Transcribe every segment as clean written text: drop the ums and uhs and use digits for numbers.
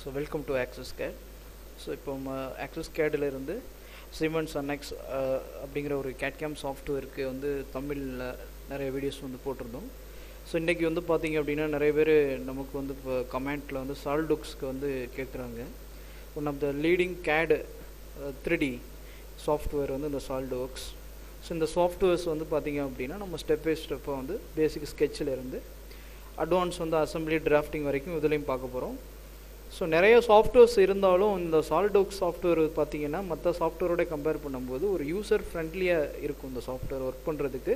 So welcome to Access CAD. So இப்போ Access CADல இருந்து Siemens NX அப்படிங்கிற ஒரு CAD/CAM சாஃப்ட்வேருக்கு வந்து தமிழில் நிறைய வீடியோஸ் வந்து போட்டிருந்தோம். ஸோ இன்றைக்கி வந்து பார்த்திங்க அப்படின்னா நிறைய பேர் நமக்கு வந்து இப்போ கமெண்ட்டில் வந்து சால்டோக்ஸ்க்கு வந்து கேட்குறாங்க. One of the leading CAD 3D software வந்து இந்த சால்டோக்ஸ். ஸோ இந்த சாஃப்ட்வேர்ஸ் வந்து பார்த்திங்க அப்படின்னா நம்ம ஸ்டெப் பை ஸ்டெப்பாக வந்து பேசிக் ஸ்கெட்சில் இருந்து அட்வான்ஸ் வந்து அசம்பிளி டிராஃப்டிங் வரைக்கும் இதுலேயும் பார்க்க போகிறோம். ஸோ நிறைய சாஃப்ட்வேர்ஸ் இருந்தாலும் இந்த சால்டோக்ஸ் சாஃப்ட்வேர் பார்த்திங்கன்னா மற்ற சாஃப்ட்வேரோட கம்பேர் பண்ணும்போது ஒரு யூசர் ஃப்ரெண்ட்லியாக இருக்கும் இந்த சாஃப்ட்வேர் ஒர்க் பண்ணுறதுக்கு.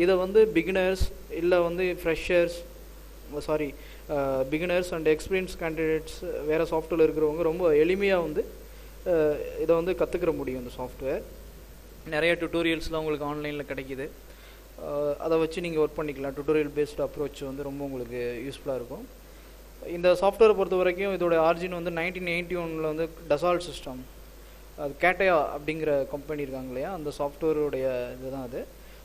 இதை வந்து பிகினர்ஸ் இல்லை வந்து freshers beginners and experience candidates வேறு சாஃப்ட்வேர் இருக்கிறவங்க ரொம்ப எளிமையாக வந்து இதை வந்து கற்றுக்கிற முடியும். இந்த சாஃப்ட்வேர் நிறைய டுட்டோரியல்ஸ்லாம் உங்களுக்கு ஆன்லைனில் கிடைக்கிது. அதை வச்சு நீங்கள் ஒர்க் பண்ணிக்கலாம். டுட்டோரியல் பேஸ்டு அப்ரோச் வந்து ரொம்ப உங்களுக்கு யூஸ்ஃபுல்லாக இருக்கும். இந்த சாஃப்ட்வேரை பொறுத்த வரைக்கும் இதோட ஆரிஜின் வந்து 1981 வந்து டசால்ட் சிஸ்டம், அது கேட்டையா அப்படிங்கிற கம்பெனி இருக்காங்க இல்லையா, அந்த சாஃப்ட்வேருடைய இதுதான் அது.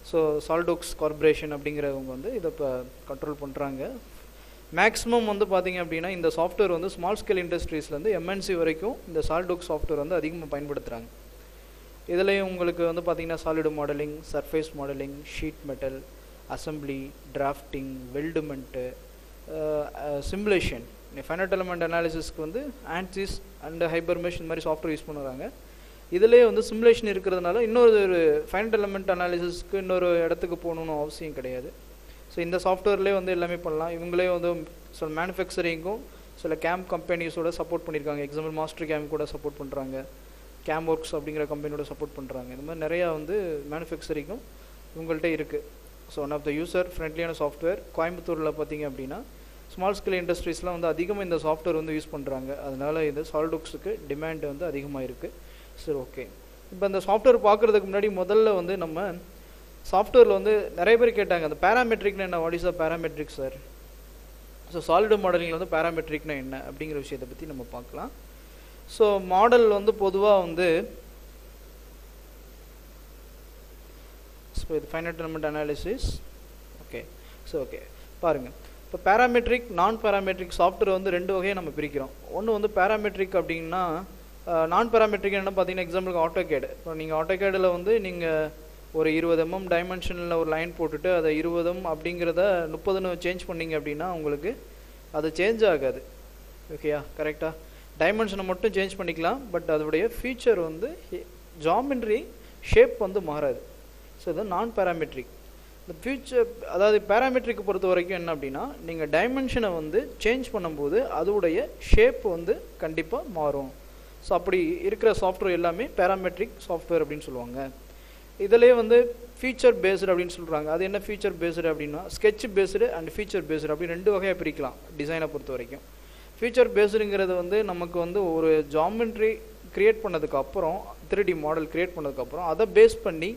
ஸோ சால்டோக்ஸ் கார்பரேஷன் அப்படிங்கிறவங்க வந்து இதை இப்போ கண்ட்ரோல் பண்ணுறாங்க. மேக்ஸிமம் வந்து பார்த்திங்க அப்படின்னா இந்த சாஃப்ட்வேர் வந்து ஸ்மால் ஸ்கேல் இண்டஸ்ட்ரீஸ்லேருந்து எம்என்சி வரைக்கும் இந்த சால்டோக்ஸ் சாஃப்ட்வேர் வந்து அதிகமாக பயன்படுத்துகிறாங்க. இதுலேயும் உங்களுக்கு வந்து பார்த்திங்கன்னா solid modelling, surface modelling, sheet metal, assembly, drafting, weldment, simulation, finite element அனாலிசிஸ்க்கு வந்து ஆன்சிஸ் அண்ட் ஹைபர்மெஷ் இந்த மாதிரி சாஃப்ட்வேர் யூஸ் பண்ணுறாங்க. இதிலே வந்து சிமுலேஷன் இருக்கிறதுனால இன்னொரு ஃபைனட் எலமெண்ட் அனாலிசிஸ்க்கு இன்னொரு இடத்துக்கு போகணுன்னு அவசியம் கிடையாது. ஸோ இந்த சாஃப்ட்வேர்லேயே வந்து எல்லாமே பண்ணலாம். இவங்களே வந்து சில மேனுஃபேக்சரிங்கும் சில கேம் கம்பெனிஸோட சப்போர்ட் பண்ணியிருக்காங்க. எக்ஸாம்பிள் மாஸ்டர் கேம் கூட சப்போர்ட் பண்ணுறாங்க, கேம் ஒர்க்ஸ் அப்படிங்கிற கம்பெனியோட சப்போர்ட் பண்ணுறாங்க. இந்த மாதிரி நிறையா வந்து மேனுஃபேக்சரிங்கும் இவங்கள்ட்ட இருக்குது. So one of the user ஃப்ரெண்ட்லியான சாஃப்ட்வேர். கோயம்புத்தூரில் பார்த்திங்க அப்படின்னா ஸ்மால் ஸ்கேல் இண்டஸ்ட்ரீஸ்லாம் வந்து அதிகமாக இந்த சாஃப்ட்வேர் வந்து யூஸ் பண்ணுறாங்க. அதனால் இது சால்டோக்ஸுக்கு டிமாண்ட் வந்து அதிகமாக இருக்குது. சரி, ஓகே. இப்போ இந்த சாஃப்ட்வேர் பார்க்குறதுக்கு முன்னாடி முதல்ல வந்து நம்ம சாஃப்ட்வேரில் வந்து நிறைய பேர் கேட்டாங்க, அந்த பேராமெட்ரிக்னா என்ன, what is a parametric sir? So solid மாடலிங்கில் வந்து பேராமெட்ரிக்னா என்ன அப்படிங்கிற விஷயத்தை பற்றி நம்ம பார்க்கலாம். ஸோ மாடல் வந்து பொதுவாக வந்து இது finite element analysis. Okay, so okay பாருங்கள். இப்போ பேராமெட்ரிக், நான் பேராமெட்ரிக் சாஃப்ட்வேர் வந்து ரெண்டு வகையை நம்ம பிரிக்கிறோம். ஒன்று வந்து பேராமெட்ரிக் அப்படின்னா, நான் பேராமெட்ரிக் என்ன பார்த்தீங்கன்னா எக்ஸாம்பிளுக்கு ஆட்டோகேடு. இப்போ நீங்கள் ஆட்டோகேடில் வந்து நீங்கள் ஒரு 20 mm டைமென்ஷனில் ஒரு லைன் போட்டுட்டு அதை 20 அப்படிங்கிறத 30ன்னு சேஞ்ச் பண்ணிங்க அப்படின்னா உங்களுக்கு அது சேஞ்ச் ஆகாது. ஓகேயா, கரெக்டாக டைமென்ஷனை மட்டும் சேஞ்ச் பண்ணிக்கலாம், பட் அதோடைய ஃபீச்சர் வந்து ஜாமெட்ரி ஷேப் வந்து மாறாது. ஸோ இது நான் பேராமெட்ரிக். இந்த ஃபியூச்சர் அதாவது பேராமெட்ரிக்கு பொறுத்த வரைக்கும் என்ன அப்படின்னா, நீங்கள் டைமென்ஷனை வந்து சேஞ்ச் பண்ணும்போது அதோடைய ஷேப் வந்து கண்டிப்பாக மாறும். ஸோ அப்படி இருக்கிற சாஃப்ட்வேர் எல்லாமே பேராமெட்ரிக் சாஃப்ட்வேர் அப்படின்னு சொல்லுவாங்க. இதிலே வந்து ஃபீச்சர் பேஸ்டு அப்படின்னு சொல்கிறாங்க. அது என்ன ஃபீச்சர் பேஸ்டு அப்படின்னா, sketch based and feature based அப்படி ரெண்டு வகையாக பிரிக்கலாம் டிசைனை பொறுத்த வரைக்கும். ஃபீச்சர் பேஸ்டுங்கிறது வந்து நமக்கு வந்து ஒரு ஜாமெட்ரி க்ரியேட் பண்ணதுக்கப்புறம், 3D மாடல் க்ரியேட் பண்ணதுக்கப்புறம் அதை பேஸ் பண்ணி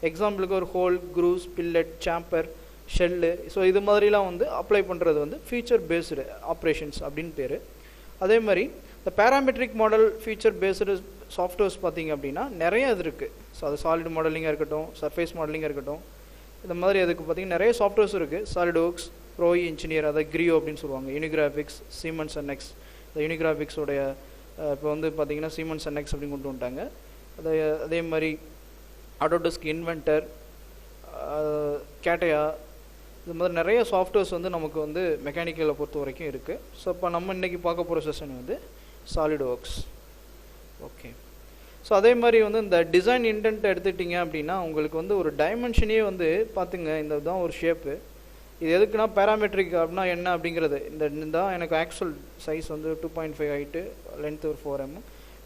எக்ஸாம்பிளுக்கு ஒரு ஹோல், க்ரூஸ், பில்லட், சாம்பர், ஷெல்லு, ஸோ இது மாதிரிலாம் வந்து அப்ளை பண்ணுறது வந்து ஃபீச்சர் பேஸ்டு ஆப்ரேஷன்ஸ் அப்படின்னு பேர். அதே மாதிரி இந்த parametric model feature based softwares பார்த்திங்க அப்படின்னா நிறைய இது இருக்குது. ஸோ அது சாலிடு மாடலிங்காக இருக்கட்டும், சர்ஃபேஸ் மாடலிங்காக இருக்கட்டும், இந்த மாதிரி அதுக்கு பார்த்திங்கன்னா நிறைய சாஃப்ட்வேர்ஸ் இருக்குது. சாலிடோக்ஸ், ப்ரோஇ இன்ஜினியர், அதை கிரியோ அப்படின்னு சொல்லுவாங்க, யூனிகிராஃபிக்ஸ், சீமன்ஸ் NX. இந்த யூனிகிராஃபிக்ஸோடைய இப்போ வந்து பார்த்திங்கன்னா சீமன்ஸ் NX அப்படின்னு கொண்டு வந்துட்டாங்க. அதே மாதிரி ஆட்டோடெஸ்க் இன்வென்டர், கேட்டையா, இது மாதிரி நிறைய சாஃப்ட்வேர்ஸ் வந்து நமக்கு வந்து மெக்கானிக்கலை பொறுத்த வரைக்கும் இருக்குது. ஸோ இப்போ நம்ம இன்றைக்கி பார்க்க போகிற செஷன் வந்து சாலிட்வொர்க்ஸ். ஓகே, ஸோ அதே மாதிரி வந்து இந்த டிசைன் இன்டென்ட் எடுத்துக்கிட்டிங்க அப்படின்னா உங்களுக்கு வந்து ஒரு டைமென்ஷனே வந்து பார்த்துங்க, இந்த தான் ஒரு ஷேப்பு. இது எதுக்குன்னா பேராமெட்ரிக் அப்படின்னா என்ன அப்படிங்கிறது, இந்த தான் எனக்கு ஆக்சுவல் சைஸ் வந்து 2.5 ஹைட்டு, லென்த் ஒரு 4 mm.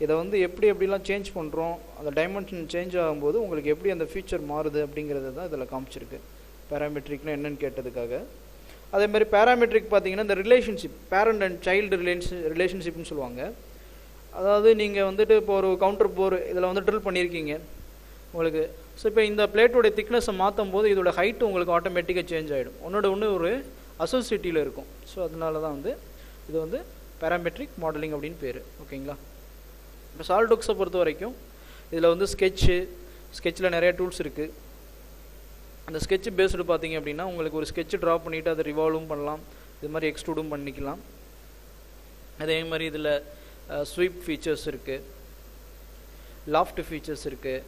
இதை வந்து எப்படிலாம் சேஞ்ச் பண்ணுறோம், அந்த டைமென்ஷன் சேஞ்ச் ஆகும்போது உங்களுக்கு எப்படி அந்த ஃபீச்சர் மாறுது அப்படிங்கிறது தான் இதில் காமிச்சிருக்கு. பேராமெட்ரிக்னா என்னென்னு கேட்டதுக்காக. அதே மாதிரி பேராமெட்ரிக் பார்த்தீங்கன்னா இந்த ரிலேஷன்ஷிப், பேரண்ட் அண்ட் சைல்டு ரிலேஷன்ஷிப்னு சொல்லுவாங்க. அதாவது நீங்கள் வந்துட்டு இப்போ ஒரு கவுண்டர் போர் இதில் வந்து ட்ரில் பண்ணியிருக்கீங்க உங்களுக்கு. ஸோ இப்போ இந்த பிளேட்டோடைய திக்னஸை மாற்றும் போது இதோட ஹைட்டு உங்களுக்கு ஆட்டோமேட்டிக்காக சேஞ்ச் ஆகிடும். ஒன்று ஒரு அசோசியேட்டிவில் இருக்கும். ஸோ அதனால தான் வந்து இது வந்து பேராமெட்ரிக் மாடலிங் அப்படின்னு பேர். ஓகேங்களா. இப்போ சால்டோக்ஸை பொறுத்த வரைக்கும் இதில் வந்து ஸ்கெட்சில் நிறைய டூல்ஸ் இருக்குது. அந்த ஸ்கெட்ச் பேஸ்டு பார்த்திங்க அப்படின்னா உங்களுக்கு ஒரு ஸ்கெட்ச் ட்ரா பண்ணிவிட்டு அதை ரிவால்வும் பண்ணலாம், இது மாதிரி எக்ஸ்ட்ரூடும் பண்ணிக்கலாம். அதே மாதிரி இதில் ஸ்வீப் ஃபீச்சர்ஸ் இருக்குது, லாஃப்ட் ஃபீச்சர்ஸ் இருக்குது.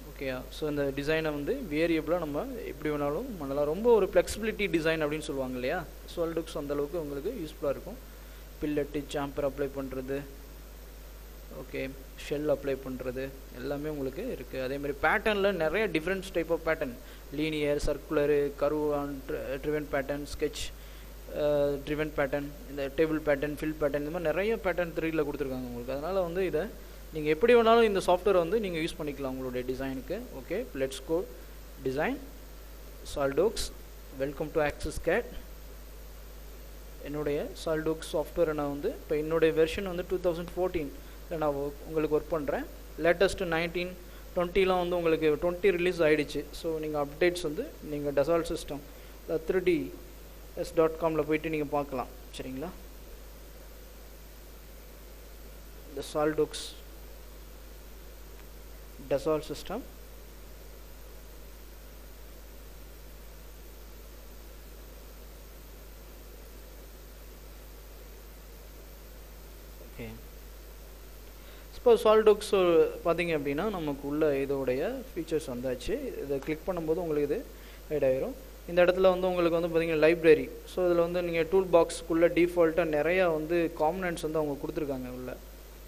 ஓகேயா? ஸோ இந்த டிசைனை வந்து வேரியபிளாக நம்ம எப்படி வேணாலும் பண்ணலாம். ரொம்ப ஒரு ஃப்ளெக்சிபிலிட்டி டிசைன் அப்படின்னு சொல்லுவாங்க இல்லையா, SolidWorks அந்தளவுக்கு உங்களுக்கு யூஸ்ஃபுல்லாக இருக்கும். பில்லட்டு சாம்பர் அப்ளை பண்ணுறது, ஓகே, ஷெல் அப்ளை பண்ணுறது எல்லாமே உங்களுக்கு இருக்குது. அதேமாதிரி பேட்டர்னில் நிறைய different type of pattern, linear, circular, curve driven pattern, sketch driven pattern, இந்த டேபிள் பேட்டர்ன், ஃபில் பேட்டர்ன், இந்த மாதிரி நிறைய பேட்டர்ன் 3Dல கொடுத்துருக்காங்க உங்களுக்கு. அதனால் வந்து இதை நீங்கள் எப்படி வேணாலும் இந்த சாஃப்ட்வேரை வந்து நீங்கள் யூஸ் பண்ணிக்கலாம் உங்களுடைய டிசைனுக்கு. Okay, let's go design SolidWorks. Welcome to AccessCAD. என்னுடைய SolidWorks சாஃப்ட்வேரை நான் வந்து இப்போ என்னுடைய வெர்ஷன் வந்து 2014 நான் உங்களுக்கு ஒர்க் பண்ணுறேன். லேட்டஸ்ட்டு 19, 20லாம் வந்து உங்களுக்கு 20 ரிலீஸ் ஆகிடுச்சு. ஸோ நீங்கள் அப்டேட்ஸ் வந்து நீங்கள் Dassault சிஸ்டம் 3ds.comல போயிட்டு நீங்கள் பார்க்கலாம். சரிங்களா? இந்த SolidWorks Dassault சிஸ்டம் ஓகே. இப்போ SolidWorks பார்த்தீங்க அப்படின்னா நமக்கு உள்ள இதோடைய ஃபீச்சர்ஸ் வந்தாச்சு. இதை கிளிக் பண்ணும்போது உங்களுக்கு இது ஹைட் ஆகிரும். இந்த இடத்துல வந்து உங்களுக்கு வந்து பார்த்தீங்கன்னா லைப்ரரி. ஸோ இதில் வந்து நீங்கள் டூல் பாக்ஸுக்குள்ளே டிஃபால்ட்டாக நிறையா வந்து காம்பனன்ட்ஸ் வந்து அவங்க கொடுத்துருக்காங்க உள்ள.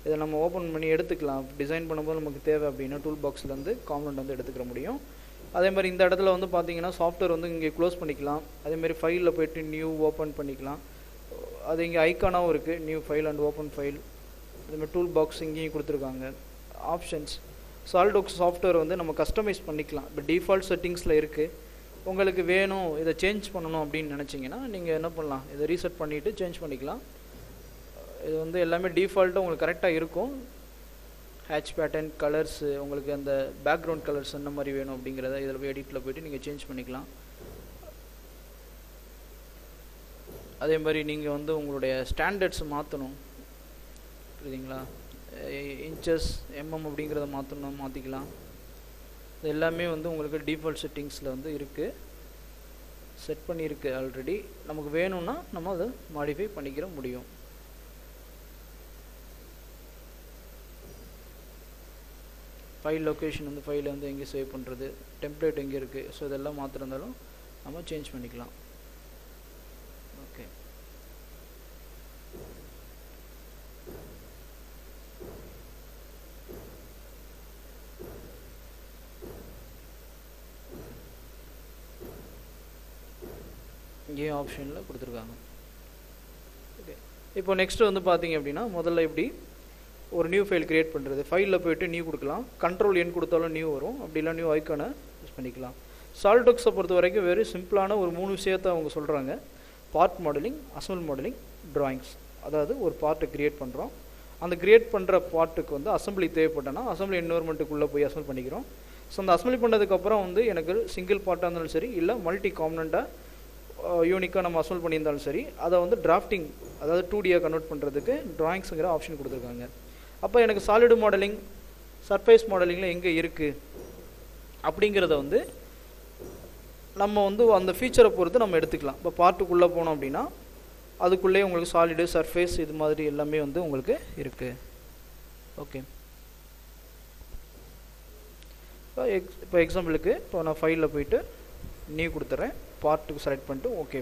இதை நம்ம ஓப்பன் பண்ணி எடுத்துக்கலாம். டிசைன் பண்ணும்போது நமக்கு தேவை அப்படின்னா டூல் பாக்ஸ்லேருந்து காம்பனண்ட் வந்து எடுத்துக்கிற முடியும். அதே மாதிரி இந்த இடத்துல வந்து பார்த்தீங்கன்னா சாஃப்ட்வேர் வந்து இங்கே க்ளோஸ் பண்ணிக்கலாம். அதேமாதிரி ஃபைலில் போய்ட்டு நியூ ஓப்பன் பண்ணிக்கலாம். அது இங்கே ஐக்கானாகவும் இருக்குது, new file and open file. அதேமாதிரி டூல் பாக்ஸ் இங்கேயும் கொடுத்துருக்காங்க. ஆப்ஷன்ஸ், SolidWorks சாஃப்ட்வேர் வந்து நம்ம கஸ்டமைஸ் பண்ணிக்கலாம். இப்போ டிஃபால்ட் செட்டிங்ஸில் இருக்குது. உங்களுக்கு வேணும் இதை சேஞ்ச் பண்ணணும் அப்படின்னு நினச்சிங்கன்னா நீங்கள் என்ன பண்ணலாம், இதை ரீசெட் பண்ணிவிட்டு சேஞ்ச் பண்ணிக்கலாம். இது வந்து எல்லாமே டிஃபால்ட்டாக உங்களுக்கு கரெக்டாக இருக்கும். ஹேட்ச் பேட்டர்ன், கலர்ஸு, உங்களுக்கு அந்த பேக்ரவுண்ட் கலர்ஸ் என்ன மாதிரி வேணும் அப்படிங்கிறத இதில் போய் எடிட்டில் போய்ட்டு நீங்கள் சேஞ்ச் பண்ணிக்கலாம். அதே மாதிரி நீங்கள் வந்து உங்களுடைய ஸ்டாண்டர்ட்ஸ் மாற்றணும், புரியுதுங்களா? இன்ச்சஸ், அப்படிங்கிறத மாற்றிக்கலாம். இது எல்லாமே வந்து உங்களுக்கு டிஃபால்ட் செட்டிங்ஸில் வந்து இருக்குது, செட் பண்ணியிருக்கு ஆல்ரெடி. நமக்கு வேணும்னா நம்ம அதை மாடிஃபை பண்ணிக்கிற முடியும். ஃபைல் லொக்கேஷன் வந்து ஃபைலை வந்து எங்கே சேவ் பண்ணுறது, டெம்ப்ளேட் எங்கே இருக்குது, ஸோ இதெல்லாம் மாற்றிருந்தாலும் நம்ம சேஞ்ச் பண்ணிக்கலாம். ஓகே, இங்கேயும் ஆப்ஷனில் கொடுத்துருக்காங்க. ஓகே, இப்போ நெக்ஸ்ட்டு வந்து பார்த்தீங்க அப்படின்னா முதல்ல எப்படி ஒரு நியூ ஃபைல் க்ரியேட் பண்ணுறது. ஃபைலில் போய்ட்டு நியூ கொடுக்கலாம், கண்ட்ரோல் என் கொடுத்தாலும் நியூ வரும், அப்படிலாம் நியூ ஐக்கானை யூஸ் பண்ணிக்கலாம். SolidWorks பொறுத்த வரைக்கும் வெறும் சிம்பிளான ஒரு 3 விஷயத்தை அவங்க சொல்கிறாங்க. Part modelling, assemble modelling, drawings. அதாவது ஒரு பார்ட்டை க்ரியேட் பண்ணுறோம், அந்த க்ரியேட் பண்ணுற பார்ட்டுக்கு வந்து அசம்பிளி தேவைப்பட்டனா அசம்பிளி என்வரன்மெண்ட்டுக்குள்ளே போய் அசம்பிள் பண்ணிக்கிறோம். ஸோ அந்த அசம்பிளி பண்ணதுக்கப்புறம் வந்து எனக்கு சிங்கிள் பார்ட்டாக இருந்தாலும் சரி, இல்லை மல்டி காம்பனண்ட்டாக யூனிக்காக நம்ம அசம்பிள் பண்ணியிருந்தாலும் சரி, அதை வந்து டிராஃப்டிங், அதாவது 2Dயாக கன்வெர்ட் பண்ணுறதுக்கு ட்ராயிங்ஸுங்கிற ஆப்ஷன் கொடுத்துருக்காங்க. அப்போ எனக்கு சாலிடு மாடலிங், சர்ஃபேஸ் மாடலிங்கில் எங்கே இருக்குது அப்படிங்கிறத வந்து நம்ம வந்து அந்த ஃபீச்சரை பொறுத்து நம்ம எடுத்துக்கலாம். இப்போ பார்ட்டுக்குள்ளே போனோம் அப்படின்னா அதுக்குள்ளே உங்களுக்கு சாலிடு, சர்ஃபேஸ் இது மாதிரி எல்லாமே வந்து உங்களுக்கு இருக்குது. ஓகே, இப்போ எக்ஸாம்பிளுக்கு இப்போ நான் ஃபைலில் போயிட்டு நியூ கொடுத்துட்றேன், பார்ட்டுக்கு செலக்ட் பண்ணிட்டு ஓகே.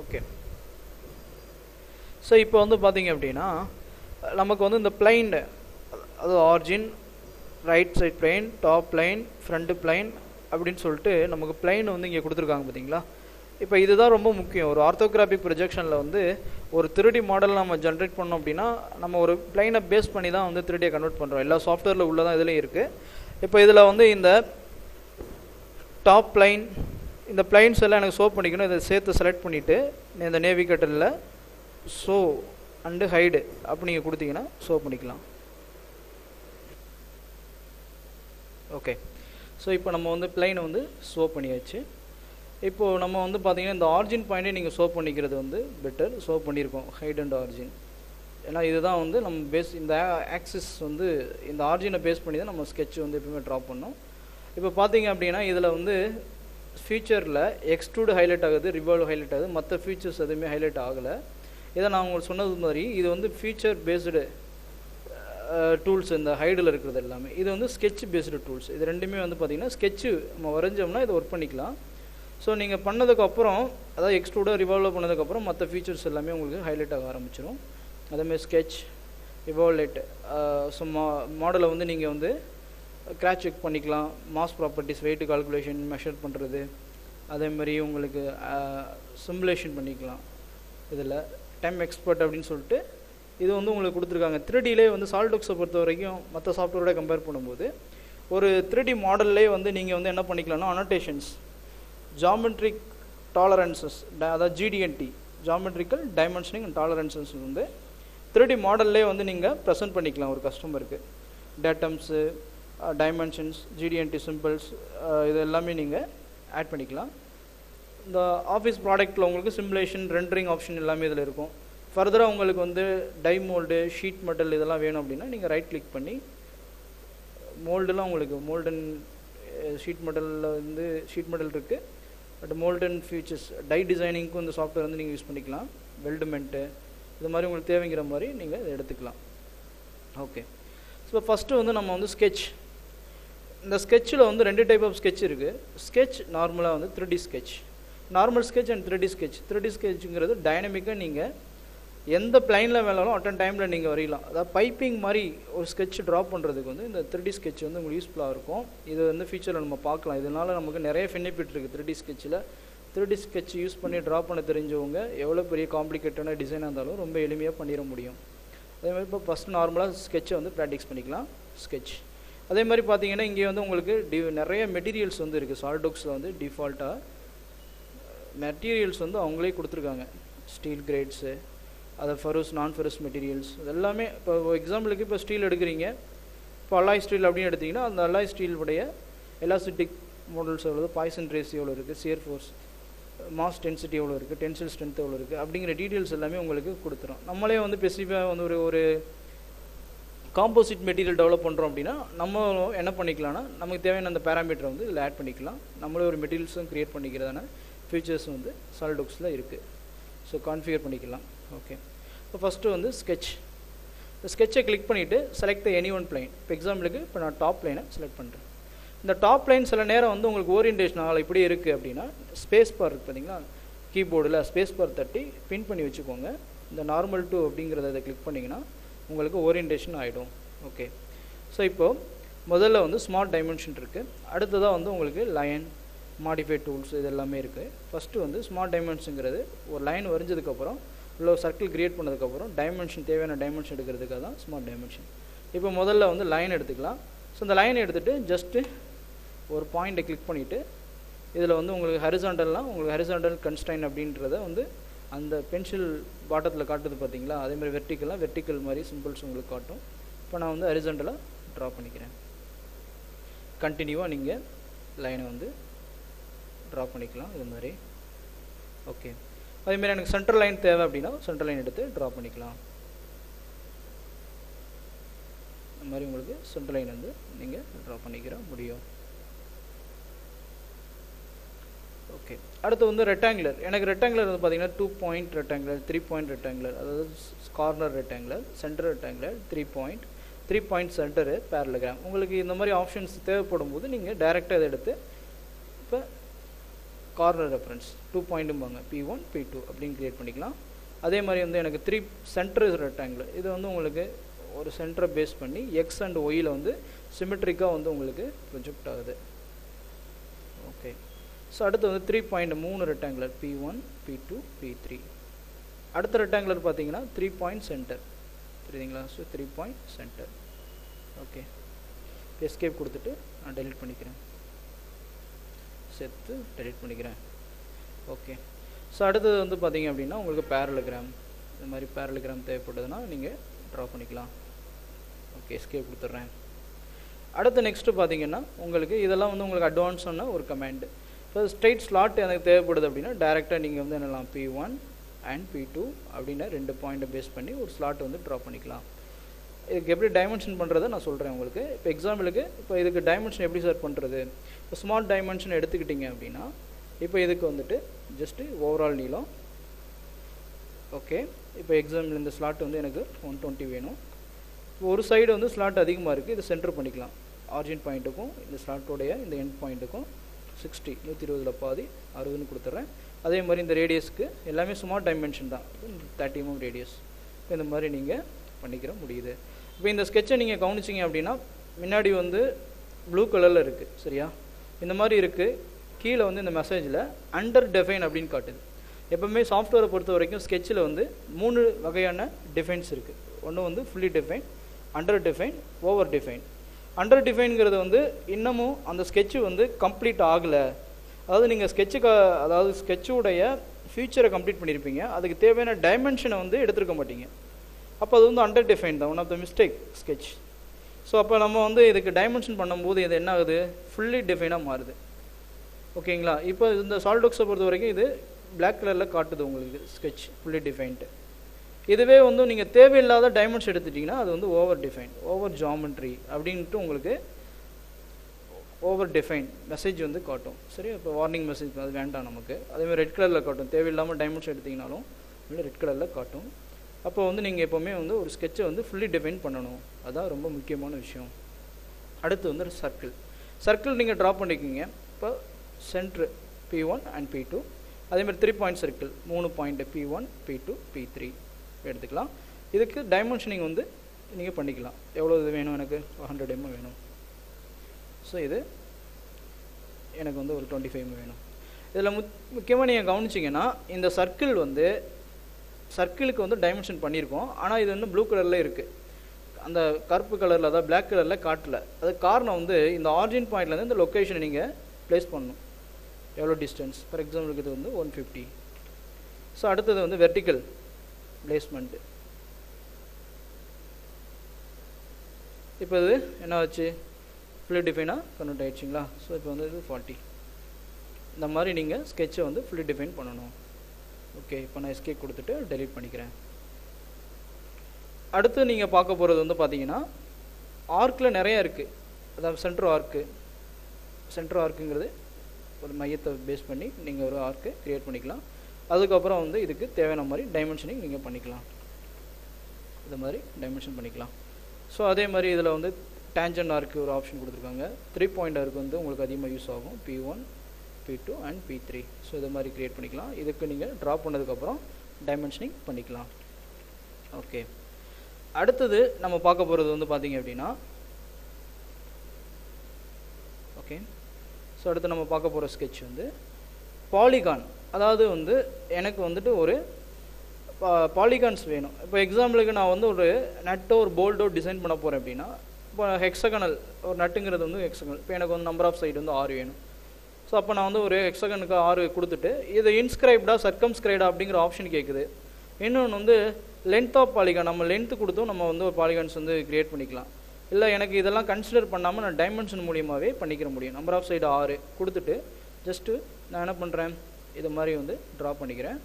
ஓகே, ஸோ இப்போ வந்து பார்த்தீங்க அப்படின்னா நமக்கு வந்து இந்த பிளைன், அது origin, right side plane, top plane, front plane அப்படின்னு சொல்லிட்டு நமக்கு பிளைன் வந்து இங்கே கொடுத்துருக்காங்க பார்த்தீங்களா. இப்போ இதுதான் ரொம்ப முக்கியம். ஒரு ஆர்த்தோகிராஃபிக் ப்ரொஜெக்ஷனில் வந்து ஒரு 3D மாடல் நம்ம ஜென்ரேட் பண்ணோம் அப்படின்னா நம்ம ஒரு பிளைனை பேஸ் பண்ணி தான் வந்து 3Dயை கன்வெர்ட் பண்ணுறோம். எல்லா சாஃப்ட்வேரில் உள்ளதான் இதுலேயும் இருக்குது. இப்போ இதில் வந்து இந்த டாப் பிளைன், இந்த பிளைன்ஸ் எல்லாம் எனக்கு ஷோ பண்ணிக்கணும். இதை சேர்த்து செலக்ட் பண்ணிவிட்டு இந்த நேவிகேட்டரில் ஷோ அண்டு ஹைடு அப்படி நீங்கள் கொடுத்தீங்கன்னா ஷோ பண்ணிக்கலாம். ஓகே, ஸோ இப்போ நம்ம வந்து பிளைனை வந்து ஷோ பண்ணியாச்சு. இப்போது நம்ம வந்து பார்த்திங்கன்னா இந்த ஆர்ஜின் பாயிண்ட்டே நீங்கள் ஷோ பண்ணிக்கிறது வந்து பெட்டர். ஷோ பண்ணியிருக்கோம் ஹைட் அண்ட் ஆர்ஜின். ஏன்னா இதுதான் வந்து நம்ம பேஸ், இந்த ஆக்சிஸ் வந்து இந்த ஆரிஜினை பேஸ் பண்ணி தான் நம்ம ஸ்கெட்ச் வந்து எப்பவுமே ட்ரா பண்ணோம். இப்போ பார்த்தீங்க அப்படின்னா இதில் வந்து ஃபீச்சரில் எக்ஸ்ட்ரூடு ஹைலைட் ஆகுது, ரிவால்வ் ஹைலைட் ஆகுது, மற்ற ஃபீச்சர்ஸ் எதுவுமே ஹைலைட் ஆகலை. இதை நான் உங்களுக்கு சொன்னது மாதிரி இது வந்து ஃபீச்சர் பேஸ்டு டூல்ஸ், இந்த ஹைடில் இருக்கிறது எல்லாமே இது வந்து ஸ்கெட்ச் பேஸ்டு டூல்ஸ். இது ரெண்டுமே வந்து பார்த்திங்கன்னா ஸ்கெட்சு நம்ம வரைஞ்சோம்னா இதை ஒர்க் பண்ணிக்கலாம். ஸோ நீங்கள் பண்ணதுக்கப்புறம், அதாவது எக்ஸ்ட்ரூடாக ரிவால்வ் பண்ணதுக்கப்புறம் மற்ற ஃபீச்சர்ஸ் எல்லாமே உங்களுக்கு ஹைலைட் ஆக ஆரம்பிச்சிடும். அதேமாதிரி ஸ்கெட்ச் ரிவால்வேட், ஸோ மாடலை வந்து நீங்கள் வந்து கிராச் செக் பண்ணிக்கலாம், mass properties, weight calculation, measure பண்ணுறது, அதேமாதிரி உங்களுக்கு சிமுலேஷன் பண்ணிக்கலாம். இதில் டைம் எக்ஸ்பர்ட் அப்படின்னு சொல்லிட்டு இது வந்து உங்களுக்கு கொடுத்துருக்காங்க. 3Dலே வந்து சாலிட்வொர்க்ஸை பொறுத்த வரைக்கும் மற்ற சாஃப்ட்வேரோட கம்பேர் பண்ணும்போது ஒரு 3D மாடல்லே வந்து நீங்கள் வந்து என்ன பண்ணிக்கலாம்னா அனோட்டேஷன்ஸ், ஜாமெட்ரிக் டாலரன்சஸ், அதாவது GD&T, geometrical dimensioning and tolerances வந்து 3D மாடல்லே வந்து நீங்கள் ப்ரெசென்ட் பண்ணிக்கலாம் ஒரு கஸ்டமருக்கு. டேட்டம்ஸு, டைமென்ஷன்ஸ், GD&T சிம்பிள்ஸ், இது எல்லாமே நீங்கள் ஆட் பண்ணிக்கலாம். இந்த ஆஃபீஸ் ப்ராடக்ட்டில் உங்களுக்கு சிமுலேஷன், ரெண்டரிங் ஆப்ஷன் எல்லாமே இதில் இருக்கும். ஃபர்தராக உங்களுக்கு வந்து டை மோல்டு, ஷீட் மெட்டல் இதெல்லாம் வேணும் அப்படின்னா நீங்கள் ரைட் கிளிக் பண்ணி மோல்டுலாம் உங்களுக்கு மோல்டன் ஷீட் மெட்டலில் வந்து ஷீட் மெட்டல் இருக்குது. பட் மோல்டன் ஃபீச்சர்ஸ் டை டிசைனிங்க்கும் இந்த சாஃப்ட்வேர் வந்து நீங்கள் யூஸ் பண்ணிக்கலாம். வெல்டுமெண்ட்டு இது மாதிரி உங்களுக்கு தேவைங்கிற மாதிரி நீங்கள் இதை எடுத்துக்கலாம். ஓகே, ஸோ ஃபஸ்ட்டு வந்து நம்ம வந்து ஸ்கெட்ச், இந்த ஸ்கெட்சில் வந்து 2 டைப் ஆஃப் ஸ்கெட்ச் இருக்குது. ஸ்கெட்ச் நார்மலாக வந்து 3D sketch, normal sketch and 3D sketch. 3D ஸ்கெட்சுங்கிறது டைனமிக்காக நீங்கள் எந்த பிளைனில் வேணாலும் அட்டன் டைமில் நீங்கள் வரையலாம். அதாவது பைப்பிங் மாதிரி ஒரு ஸ்கெட்ச் ட்ராப் பண்ணுறதுக்கு வந்து இந்த 3D ஸ்கெட்ச் வந்து உங்களுக்கு யூஸ்ஃபுல்லாக இருக்கும். இது வந்து ஃபியூச்சரில் நம்ம பார்க்கலாம். இதனால் நமக்கு நிறைய பெனிஃபிட் இருக்குது 3D ஸ்கெட்சில். 3D ஸ்கெட்ச் யூஸ் பண்ணி ட்ரா பண்ண தெரிஞ்சவங்க எவ்வளோ பெரிய காம்ப்ளிகேட்டான டிசைனாக இருந்தாலும் ரொம்ப எளிமையாக பண்ணிட முடியும். அதேமாதிரி இப்போ ஃபஸ்ட்டு நார்மலாக ஸ்கெட்சை வந்து ப்ராக்டிஸ் பண்ணிக்கலாம். ஸ்கெட்ச் அதே மாதிரி பார்த்தீங்கன்னா இங்கே வந்து உங்களுக்கு நிறைய மெட்டீரியல்ஸ் வந்து இருக்குது. சாலிட்வொர்க்ஸில் வந்து டிஃபால்ட்டாக மெட்டீரியல்ஸ் வந்து அவங்களே கொடுத்துருக்காங்க. ஸ்டீல் கிரேட்ஸு, அதை ஃபெரஸ், நான் ஃபெரஸ் மெட்டீரியல்ஸ், இது எல்லாமே. இப்போ எக்ஸாம்பிளுக்கு இப்போ ஸ்டீல் எடுக்கிறீங்க, இப்போ அலாய் ஸ்டீல் அப்படின்னு எடுத்திங்கன்னா அந்த அலாய் ஸ்டீலுடைய எலாஸ்டிக் மாடல்ஸ் எவ்வளோ, பாய்சன் ரேஸ் எவ்வளோ இருக்குது, சியர் ஃபோர்ஸ், மாஸ் டென்சிட்டி எவ்வளோ இருக்குது, டென்சில் ஸ்ட்ரென்த் எவ்வளோ இருக்குது அப்படிங்கிற டீட்டெயில்ஸ் எல்லாமே உங்களுக்கு கொடுத்துரும். நம்மளே வந்து ஸ்பெசிஃபிக்காக வந்து ஒரு காம்போசிட் மெட்டீரியல் டெவலப் பண்ணுறோம் அப்படின்னா நம்ம என்ன பண்ணிக்கலாம்னா நமக்கு தேவையான அந்த பேராமீட்டரை வந்து இதில் ஆட் பண்ணிக்கலாம். நம்மளே ஒரு மெட்டீரியல்ஸும் க்ரியேட் பண்ணிக்கிறதான ஃபீச்சர்ஸ் வந்து சாலிட்வொர்க்ஸில் இருக்குது. ஸோ கான்ஃபிகர் பண்ணிக்கலாம். ஓகே, இப்போ ஃபஸ்ட்டு வந்து ஸ்கெட்ச். இந்த ஸ்கெட்சை கிளிக் பண்ணிவிட்டு select the any one plain. இப்போ எக்ஸாம்பிளுக்கு இப்போ நான் டாப் லைனை செலக்ட் பண்ணுறேன். இந்த டாப் லைன் சில நேரம் வந்து உங்களுக்கு ஓரியன்டேஷன் ஆகலை, இப்படி இருக்குது அப்படின்னா ஸ்பேஸ் பார் இருக்குது பார்த்தீங்களா, கீபோர்டில் ஸ்பேஸ் பார் தட்டி பின் பண்ணி வச்சுக்கோங்க. இந்த நார்மல் டூ அப்படிங்கிறத இதை கிளிக் பண்ணிங்கன்னா உங்களுக்கு ஓரியன்டேஷன் ஆகிடும். ஓகே, ஸோ இப்போது முதல்ல வந்து ஸ்மார்ட் டைமென்ஷன் இருக்குது. அடுத்ததாக வந்து உங்களுக்கு லைன், மாடிஃபை டூல்ஸ் இது எல்லாமே இருக்குது. ஃபஸ்ட்டு வந்து ஸ்மார்ட் டைமென்ஷனுங்கிறது ஒரு லைன் வரைஞ்சதுக்கப்புறம் இல்லை ஒரு சர்க்கிள் க்ரியேட் பண்ணதுக்கப்புறம் டைமென்ஷன், தேவையான டைமென்ஷன் எடுக்கிறதுக்காக தான் ஸ்மார்ட் டைமென்ஷன். இப்போ முதல்ல வந்து லைன் எடுத்துக்கலாம். ஸோ இந்த லைனை எடுத்துகிட்டு ஜஸ்ட்டு ஒரு பாயிண்ட்டை கிளிக் பண்ணிவிட்டு இதில் வந்து உங்களுக்கு ஹரிசாண்டல்னால் உங்களுக்கு ஹரிசாண்டல் கன்ஸ்ட்ரைன் அப்படின்றத வந்து அந்த பென்சில் பாட்டத்தில் காட்டுது பார்த்தீங்களா, அதேமாதிரி வெர்டிக்கலாக வெர்டிக்கல் மாதிரி சிம்பிள்ஸ் உங்களுக்கு காட்டும். இப்போ நான் வந்து ஹரிசாண்டலாக ட்ரா பண்ணிக்கிறேன். கண்டினியூவாக நீங்கள் லைனை வந்து ட்ரா பண்ணிக்கலாம் இது மாதிரி. ஓகே, அதேமாதிரி எனக்கு சென்ட்ரல் லைன் தேவை அப்படின்னா சென்ட்ரல் லைன் எடுத்து ட்ரா பண்ணிக்கலாம். இந்த மாதிரி உங்களுக்கு சென்ட்ரல் லைன் வந்து நீங்கள் ட்ரா பண்ணிக்கிற முடியும். ஓகே, அடுத்து வந்து ரெக்டாங்குலர். எனக்கு ரெக்டாங்குலர் வந்து பார்த்தீங்கன்னா 2 பாயிண்ட் ரெக்டாங்குலர், 3 பாயிண்ட் ரெக்டாங்குலர், அதாவது corner rectangular, centre rectangular, 3 point, 3 point centre, parallelogram. உங்களுக்கு இந்த மாதிரி ஆப்ஷன்ஸ் தேவைப்படும் போது நீங்கள் டைரெக்டாக இதை எடுத்து இப்போ கார்னர் ரெஃபரன்ஸ் 2 பாயிண்ட்டும்பாங்க, P1 P2 அப்படின்னு க்ரியேட் பண்ணிக்கலாம். அதே மாதிரி வந்து எனக்கு 3 சென்டர் ரெக்டாங்குலர், இது வந்து உங்களுக்கு ஒரு சென்டரை பேஸ் பண்ணி எக்ஸ் அண்ட் ஒயில் வந்து சிமெட்ரிக்காக வந்து உங்களுக்கு ப்ரொஜெக்ட் ஆகுது. ஓகே, ஸோ அடுத்து வந்து 3 point 3 rectangular, P1 P2 P3. அடுத்த ரெக்டாங்குலர் பார்த்தீங்கன்னா 3 பாயிண்ட் சென்டர், தெரியுதுங்களா? So 3 point centre. Okay, escape கொடுத்துட்டு நான் டெலிட் பண்ணிக்கிறேன், சேர்த்து டெலிட் பண்ணிக்கிறேன். ஓகே, ஸோ அடுத்தது வந்து பார்த்தீங்க அப்படின்னா உங்களுக்கு பேரலோகிராம். இந்த மாதிரி பேரலோகிராம் தேவைப்பட்டதுன்னா நீங்கள் ட்ரா பண்ணிக்கலாம். ஓகே, எஸ்கேப் கொடுத்துட்றேன். அடுத்து நெக்ஸ்ட்டு பார்த்தீங்கன்னா உங்களுக்கு இதெல்லாம் வந்து உங்களுக்கு அட்வான்ஸான ஒரு கமாண்டு. இப்போ ஸ்ட்ரைட் ஸ்லாட் எனக்கு தேவைப்படுது அப்படின்னா டேரெக்டாக நீங்கள் வந்து என்னலாம் P1 அண்ட் P2 அப்படின்னு 2 பாயிண்ட்டை பேஸ் பண்ணி ஒரு ஸ்லாட் வந்து ட்ரா பண்ணிக்கலாம். இதுக்கு எப்படி டைமென்ஷன் பண்ணுறதை நான் சொல்கிறேன் உங்களுக்கு. இப்போ எக்ஸாம்பிளுக்கு இப்போ இதுக்கு டைமென்ஷன் எப்படி சார் பண்ணுறது? இப்போ ஸ்மார்ட் டைமென்ஷன் எடுத்துக்கிட்டிங்க அப்படின்னா இப்போ இதுக்கு வந்துட்டு ஜஸ்ட்டு ஓவரால் நீளம். ஓகே, இப்போ எக்ஸாம்பிள் இந்த ஸ்லாட் வந்து எனக்கு 120 வேணும். ஒரு சைடு வந்து ஸ்லாட் அதிகமாக இருக்குது, இது சென்டர் பண்ணிக்கலாம். ஆரிஜின் பாயிண்ட்டுக்கும் இந்த ஸ்லாட்டோடைய இந்த எண்ட் பாயிண்ட்டுக்கும் 60 120 பாதி 60ன்னு கொடுத்துட்றேன். அதே மாதிரி இந்த ரேடியஸ்க்கு எல்லாமே ஸ்மார்ட் டைமென்ஷன் தான், 30 mm ரேடியஸ். இப்போ இந்த மாதிரி நீங்கள் பண்ணிக்கிற முடியுது. இப்போ இந்த ஸ்கெட்சை நீங்கள் கவனிச்சிங்க அப்படின்னா முன்னாடி வந்து ப்ளூ கலரில் இருக்குது சரியா, இந்த மாதிரி இருக்குது. கீழே வந்து இந்த மெசேஜில் அண்டர் டெஃபைன் அப்படின்னு காட்டுது. எப்போவுமே சாஃப்ட்வேரை பொறுத்த வரைக்கும் ஸ்கெட்சில் வந்து 3 வகையான டிஃபைன்ஸ் இருக்குது. ஒன்று வந்து fully define, under define, over define. Under டிஃபைன்கிறது வந்து இன்னமும் அந்த ஸ்கெட்சு வந்து கம்ப்ளீட் ஆகலை. அதாவது நீங்கள் அதாவது ஸ்கெட்சுடைய ஃபியூச்சரை கம்ப்ளீட் பண்ணியிருப்பீங்க, அதுக்கு தேவையான டைமென்ஷனை வந்து எடுத்துருக்க மாட்டீங்க. அப்போ அது வந்து அண்டர் டிஃபைன் தான், one of the mistake sketch. So அப்போ நம்ம வந்து இதுக்கு டைமென்ஷன் பண்ணும்போது இது என்ன ஆகுது, ஃபுல்லி டிஃபைனாக மாறுது. ஓகேங்களா? இப்போ இந்த சாலிட்வொர்க்ஸை பொறுத்த வரைக்கும் இது பிளாக் கலரில் காட்டுது உங்களுக்கு ஸ்கெட்ச் ஃபுல்லி டிஃபைன்ட்டு. இதுவே வந்து நீங்கள் தேவையில்லாத டைமென்ஷன் எடுத்துட்டிங்கன்னா அது வந்து ஓவர் டிஃபைன், ஓவர் ஜாமெட்ரி அப்படின்ட்டு உங்களுக்கு ஓவர் டிஃபைன் மெசேஜ் வந்து காட்டும். சரி, இப்போ வார்னிங் மெசேஜ் அது வேண்டாம் நமக்கு. அதேமாதிரி ரெட் கலரில் காட்டும், தேவையில்லாமல் டைமென்ஷன் எடுத்திங்கனாலும் இல்லை ரெட் கலரில் காட்டும். அப்போ வந்து நீங்கள் எப்போவுமே வந்து ஒரு ஸ்கெட்சை வந்து ஃபுல்லி டிஃபைன் பண்ணணும், அதுதான் ரொம்ப முக்கியமான விஷயம். அடுத்து வந்து சர்க்கிள். சர்க்கிள் நீங்கள் ட்ரா பண்ணிக்கிங்க. இப்போ சென்ட்ரு P1 அண்ட் P2, அதேமாதிரி 3 point circle 3 point P1 P2 P3 எடுத்துக்கலாம். இதுக்கு டைமென்ஷனிங் வந்து நீங்கள் பண்ணிக்கலாம். எவ்வளோ இது வேணும், எனக்கு 100 mm வேணும். ஸோ இது எனக்கு வந்து ஒரு 25 mm வேணும். இதில் முக்கியமாக நீங்கள் கவனிச்சிங்கன்னா இந்த சர்க்கிள் வந்து சர்க்கிளுக்கு வந்து டைமென்ஷன் பண்ணியிருக்கோம், ஆனால் இது வந்து ப்ளூ கலரில் இருக்குது, அந்த கருப்பு கலரில் அதாவது பிளாக் கலரில் காட்டல. அதுக்கு காரணம் வந்து இந்த ஆரிஜின் பாயிண்ட்லேருந்து இந்த லொக்கேஷனை நீங்கள் ப்ளேஸ் பண்ணணும். எவ்வளோ டிஸ்டன்ஸ், ஃபார் எக்ஸாம்பிளுக்கு இது வந்து 150. ஸோ அடுத்தது வந்து வெர்டிக்கல் பிளேஸ்மெண்ட்டு. இப்போ இது என்ன ஆச்சு, ஃபுல்லி டிஃபைனாக கன்வெர்ட் ஆகிடுச்சிங்களா? ஸோ இப்போ வந்து இது 40. இந்த மாதிரி நீங்கள் ஸ்கெட்சை வந்து ஃபுல்லி டிஃபைன் பண்ணணும். ஓகே, இப்போ நான் எஸ்கேப் கொடுத்துட்டு டெலீட் பண்ணிக்கிறேன். அடுத்து நீங்கள் பார்க்க போகிறது வந்து பார்த்தீங்கன்னா ஆர்க்கில் நிறையா இருக்குது. அதாவது சென்ட்ரு ஆர்க்குங்கிறது ஒரு மையத்தை பேஸ் பண்ணி நீங்கள் ஒரு ஆர்க்கு க்ரியேட் பண்ணிக்கலாம். அதுக்கப்புறம் வந்து இதுக்கு தேவையான மாதிரி டைமென்ஷனிங் நீங்கள் பண்ணிக்கலாம். இது மாதிரி டைமென்ஷன் பண்ணிக்கலாம். ஸோ அதே மாதிரி இதில் வந்து டேஞ்சன்ட் ஆர்க்கு ஒரு ஆப்ஷன் கொடுத்துருக்காங்க. 3 பாயிண்ட் ஆர்க்கு வந்து உங்களுக்கு அதிகமாக யூஸ் ஆகும், P1 P2 and P3. So இது மாதிரி க்ரியேட் பண்ணிக்கலாம். இதுக்கு நீங்கள் ட்ரா பண்ணதுக்கப்புறம் டைமென்ஷனிங் பண்ணிக்கலாம். ஓகே, அடுத்தது நம்ம பார்க்க போகிறது வந்து பார்த்தீங்க அப்படின்னா ஓகே, ஸோ அடுத்து நம்ம பார்க்க போகிற ஸ்கெட்ச் வந்து பாலிகான். அதாவது வந்து எனக்கு வந்துட்டு ஒரு பாலிகான்ஸ் வேணும். இப்போ எக்ஸாம்பிளுக்கு நான் வந்து ஒரு நட்டோ ஒரு போல்டோ டிசைன் பண்ண போகிறேன் அப்படின்னா, இப்போ ஹெக்ஸகனல் ஒரு நட்டுங்கிறது வந்து ஹெக்ஸகனல். இப்போ எனக்கு வந்து நம்பர் ஆஃப் சைடு வந்து 6 வேணும். ஸோ அப்போ நான் வந்து ஒரு ஹெக்ஸகனுக்கு 6 கொடுத்துட்டு இது இன்ஸ்கிரைப்டா சர்க்கம்ஸ்கிரைப்டா அப்படிங்கிற ஆப்ஷன் கேட்குது. இன்னொன்று வந்து லென்த் ஆஃப் பாலிகான், நம்ம லென்த்து கொடுத்தும் நம்ம வந்து ஒரு பாலிகான்ஸ் வந்து க்ரியேட் பண்ணிக்கலாம். இல்லை எனக்கு இதெல்லாம் கன்சிடர் பண்ணாமல் நான் டைமென்ஷன் மூலியமாகவே பண்ணிக்கிற முடியும். நம்பர் ஆஃப் சைடு 6 கொடுத்துட்டு ஜஸ்ட்டு நான் என்ன பண்ணுறேன், இது மாதிரி வந்து ட்ரா பண்ணிக்கிறேன்.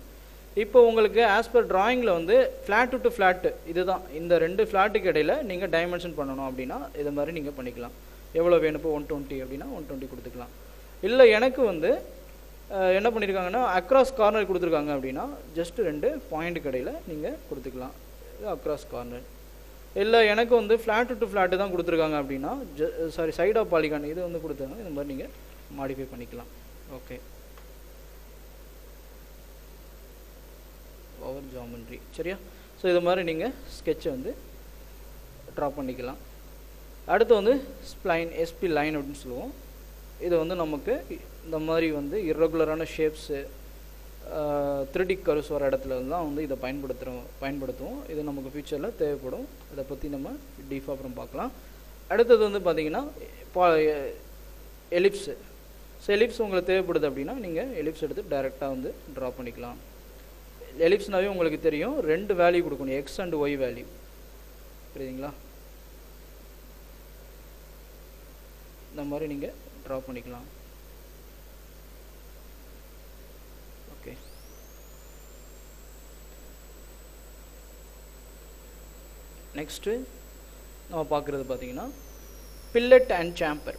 இப்போ உங்களுக்கு ஆஸ் பர் டிராயிங்கில் வந்து ஃப்ளாட்டு டு ஃப்ளாட்டு இதுதான், இந்த 2 ஃப்ளாட்டுக்கு இடையில் நீங்கள் டைமென்ஷன் பண்ணணும் அப்படின்னா இது மாதிரி நீங்கள் பண்ணிக்கலாம். எவ்வளோ வேணும், இப்போ 120 அப்படின்னா 120 கொடுத்துக்கலாம். இல்லை எனக்கு வந்து என்ன பண்ணியிருக்காங்கன்னா அக்ராஸ் கார்னர் கொடுத்துருக்காங்க அப்படின்னா ஜஸ்ட் 2 பாயிண்ட்டுக்கு இடையில் நீங்கள் கொடுத்துக்கலாம், இது அக்ராஸ் கார்னர். இல்லை எனக்கு வந்து ஃப்ளாட்டு டு ஃப்ளாட்டு தான் கொடுத்துருக்காங்க அப்படின்னா சைட் ஆஃப் பாலிகான் இது வந்து கொடுத்தாங்க, இது மாதிரி நீங்கள் மாடிஃபை பண்ணிக்கலாம். ஓகே, ஓவர் ஜாமெட்ரி சரியா. ஸோ இது மாதிரி நீங்கள் ஸ்கெட்சை வந்து ட்ரா பண்ணிக்கலாம். அடுத்து வந்து ஸ்ப்ளைன் எஸ்பி லைன் அப்படின்னு சொல்லுவோம். இது வந்து நமக்கு இந்த மாதிரி வந்து இர்ரெகுலரான ஷேப்ஸு 3D கர்வ்ஸ் வர இடத்துல தான் வந்து இதை பயன்படுத்துவோம். இது நமக்கு ஃபியூச்சரில் தேவைப்படும். இதை பற்றி நம்ம டீஃபாக அப்புறம் பார்க்கலாம். அடுத்தது வந்து பார்த்திங்கன்னா எலிப்ஸு. ஸோ எலிப்ஸ் உங்களுக்கு தேவைப்படுது அப்படின்னா நீங்கள் எலிப்ஸ் எடுத்து டைரெக்டாக வந்து ட்ரா பண்ணிக்கலாம். எலிப்ஸ்னாவே உங்களுக்கு தெரியும் 2 வேல்யூ கொடுக்கணும், எக்ஸ் அண்ட் ஒய் வேல்யூ, புரியுதுங்களா? இந்த மாதிரி நீங்கள் ட்ரா பண்ணிக்கலாம். ஓகே, நெக்ஸ்ட்டு நம்ம பார்க்குறது பார்த்திங்கன்னா fillet and chamfer.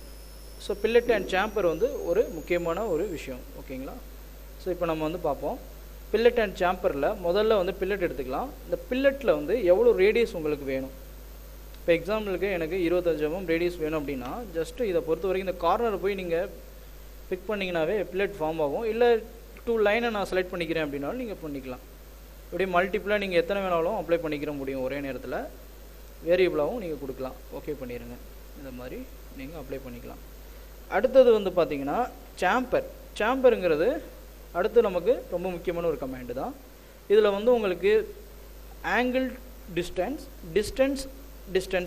So fillet and chamfer வந்து ஒரு முக்கியமான ஒரு விஷயம். ஓகேங்களா? ஸோ இப்போ நம்ம வந்து பார்ப்போம். பில்லட் அண்ட் சாம்பரில் முதல்ல வந்து பில்லட் எடுத்துக்கலாம். இந்த பில்லட்டில் வந்து எவ்வளோ ரேடியஸ் உங்களுக்கு வேணும். இப்போ எக்ஸாம்பிளுக்கு எனக்கு 25 mm ரேடியஸ் வேணும் அப்படின்னா ஜஸ்ட்டு இதை பொறுத்த வரைக்கும் இந்த கார்னரை போய் நீங்கள் பிக் பண்ணிங்கனாவே பில்லட் ஃபார்ம் ஆகும். இல்லை 2 லைனை நான் செலக்ட் பண்ணிக்கிறேன் அப்படின்னாலும் நீங்கள் பண்ணிக்கலாம். இப்படியே மல்டிப்புளாக நீங்கள் எத்தனை வேணாலும் அப்ளை பண்ணிக்கிற முடியும். ஒரே நேரத்தில் வேரியபிளாகவும் நீங்கள் கொடுக்கலாம். ஓகே பண்ணிடுங்க. இந்த மாதிரி நீங்கள் அப்ளை பண்ணிக்கலாம். அடுத்தது வந்து பார்த்திங்கன்னா சாம்பர். சாம்பருங்கிறது அடுத்து நமக்கு ரொம்ப முக்கியமான ஒரு கமாண்டு தான். இதில் வந்து உங்களுக்கு ஆங்கிள் டிஸ்டன்ஸ்